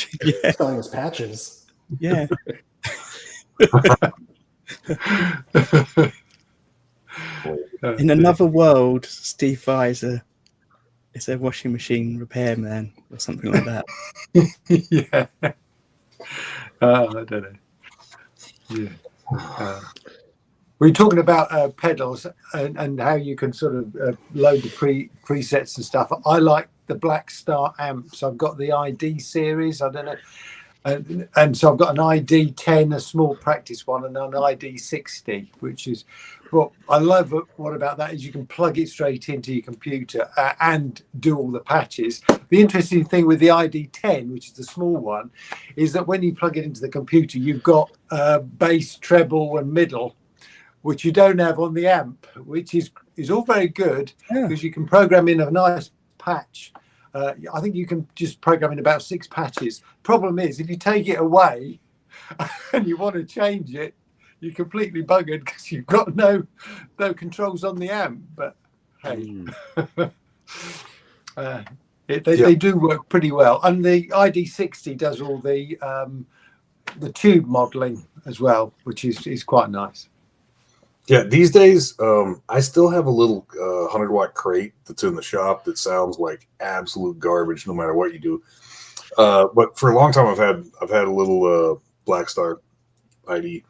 selling his patches. Yeah. In another world, Steve Vai is a washing machine repairman or something like that. Yeah. I don't know. Yeah. We're talking about pedals and how you can sort of load the presets and stuff. I like the Black Star amps. I've got the ID series. I don't know. And so I've got an ID 10, a small practice one, and an ID 60, which is what I love. What about that is you can plug it straight into your computer and do all the patches. The interesting thing with the ID 10, which is the small one, is that when you plug it into the computer, you've got bass, treble, and middle, which you don't have on the amp, which is all very good because you can program in a nice patch. I think you can just program in about 6 patches. Problem is, if you take it away and you want to change it, you're completely buggered because you've got no controls on the amp. But hey, they do work pretty well. And the ID60 does all the tube modeling as well, which is quite nice. Yeah, these days, I still have a little 100-watt crate that's in the shop that sounds like absolute garbage no matter what you do. But for a long time, I've had a little Black Star ID,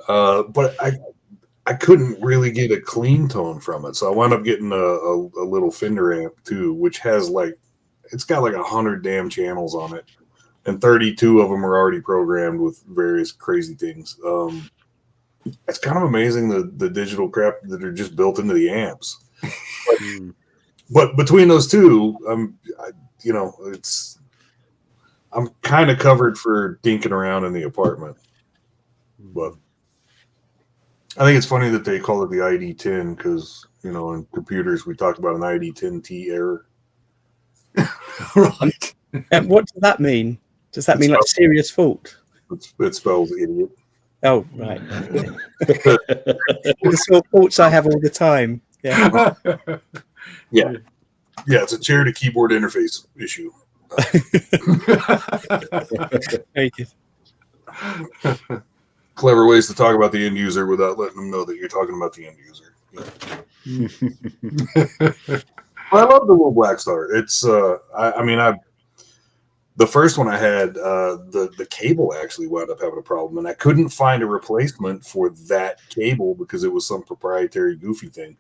but I couldn't really get a clean tone from it, so I wound up getting a little Fender amp too, which has it's got 100 damn channels on it, and 32 of them are already programmed with various crazy things. It's kind of amazing the digital crap that are just built into the amps. But between those two, I'm kind of covered for dinking around in the apartment. But I think it's funny that they call it the ID10 because, in computers, we talked about an ID10T error. Right. And what does that mean? Does that mean like serious fault? It spells idiot. Oh, right. The sort of faults I have all the time. Yeah. Yeah. Yeah, it's a chair to keyboard interface issue. Very good. Clever ways to talk about the end user without letting them know that you're talking about the end user. I love the little Black Star. It's the first one I had, the cable actually wound up having a problem, and I couldn't find a replacement for that cable because it was some proprietary goofy thing.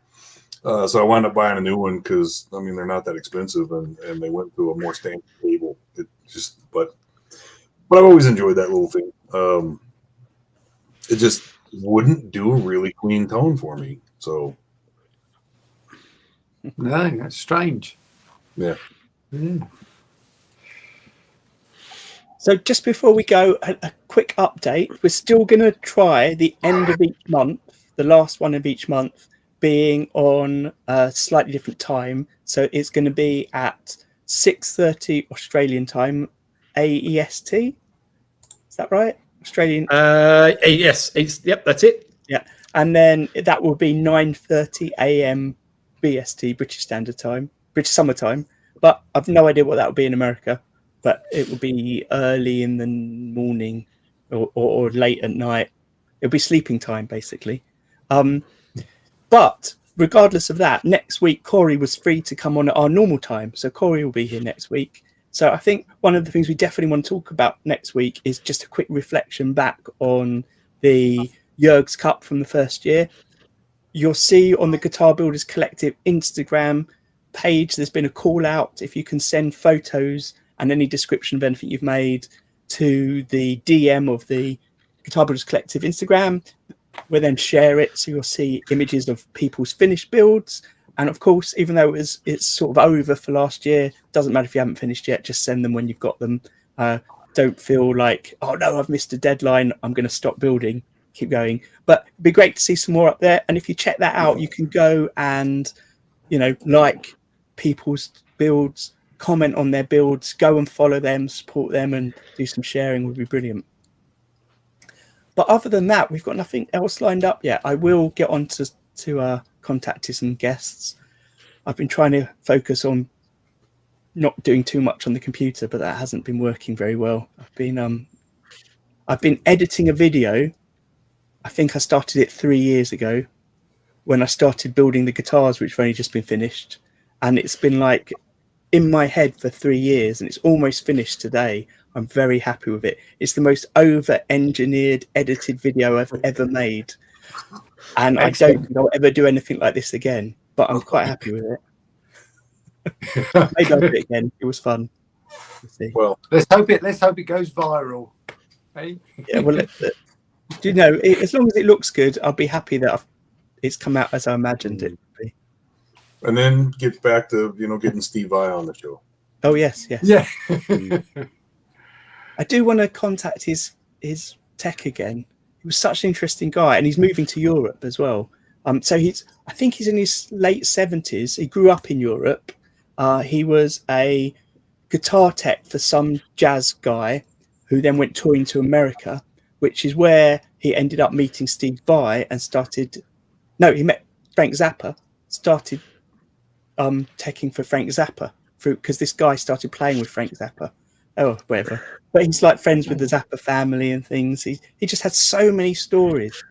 So I wound up buying a new one because they're not that expensive, and they went to a more standard cable. But I've always enjoyed that little thing. It just wouldn't do a really clean tone for me. So no, that's strange. Yeah. So just before we go, a quick update. We're still going to try the end of each month, the last one of each month, being on a slightly different time. So it's going to be at 6:30 Australian time, AEST. Is that right? Australian. Yes. Yep. That's it. Yeah, and then that will be 9:30 a.m. BST, British Standard Time, British Summer Time. But I've no idea what that will be in America. But it will be early in the morning or late at night. It'll be sleeping time, basically. But regardless of that, next week, Corey was free to come on at our normal time. So Corey will be here next week. So I think one of the things we definitely want to talk about next week is just a quick reflection back on the Jurgs Cup from the first year. You'll see on the Guitar Builders Collective Instagram page, there's been a call out. If you can send photos and any description of anything you've made to the DM of the Guitar Builders Collective Instagram, we'll then share it. So you'll see images of people's finished builds. And of course, even though it's sort of over for last year, doesn't matter if you haven't finished yet, just send them when you've got them. Don't feel like, oh no, I've missed a deadline, I'm going to stop building. Keep going. But it'd be great to see some more up there. And if you check that out, you can go and, like people's builds, comment on their builds, go and follow them, support them, and do some sharing would be brilliant. But other than that, we've got nothing else lined up yet. I will get on to contacting some guests. I've been trying to focus on not doing too much on the computer, but that hasn't been working very well. I've been editing a video. I think I started it 3 years ago when I started building the guitars, which have only just been finished. And it's been like in my head for 3 years, and it's almost finished today. I'm very happy with it. It's the most over-engineered, edited video I've ever made. And I don't think I'll ever do anything like this again, but I'm quite happy with it. Maybe I'll do it again. It was fun. Let's see. Well, let's hope it goes viral. Hey? Yeah, well, as long as it looks good, I'll be happy that it's come out as I imagined it to be. And then get back to getting Steve Vai on the show. Oh yes. Yeah. I do want to contact his tech again. He was such an interesting guy, and he's moving to Europe as well. So I think he's in his late 70s. He grew up in Europe. He was a guitar tech for some jazz guy who then went touring to America, which is where he ended up meeting Steve Vai and he met Frank Zappa, started teching for Frank Zappa because this guy started playing with Frank Zappa. Oh, whatever. But he's like friends with the Zappa family and things. He just had so many stories.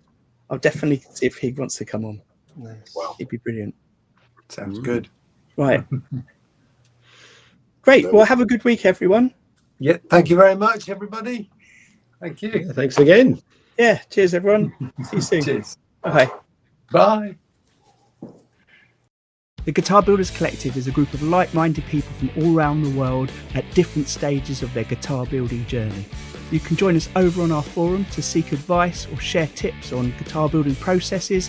I'll definitely see if he wants to come on. Nice. Wow. It'd be brilliant. Sounds good. Right. Great. Well, have a good week, everyone. Yeah. Thank you very much, everybody. Thank you. Yeah, thanks again. Yeah. Cheers, everyone. See you soon. Cheers. Bye. Bye. The Guitar Builders Collective is a group of like-minded people from all around the world at different stages of their guitar building journey. You can join us over on our forum to seek advice or share tips on guitar building processes.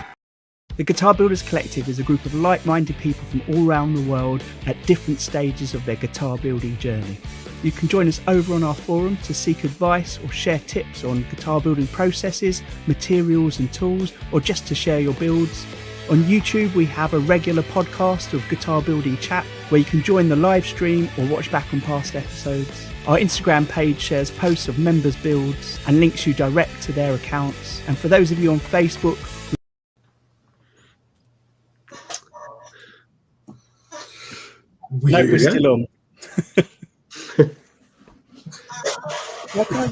The Guitar Builders Collective is a group of like-minded people from all around the world at different stages of their guitar building journey. You can join us over on our forum to seek advice or share tips on guitar building processes, materials and tools, or just to share your builds. On YouTube, we have a regular podcast of guitar building chat where you can join the live stream or watch back on past episodes. Our Instagram page shares posts of members' builds and links you direct to their accounts. And for those of you on Facebook, no, we're still on. Why can't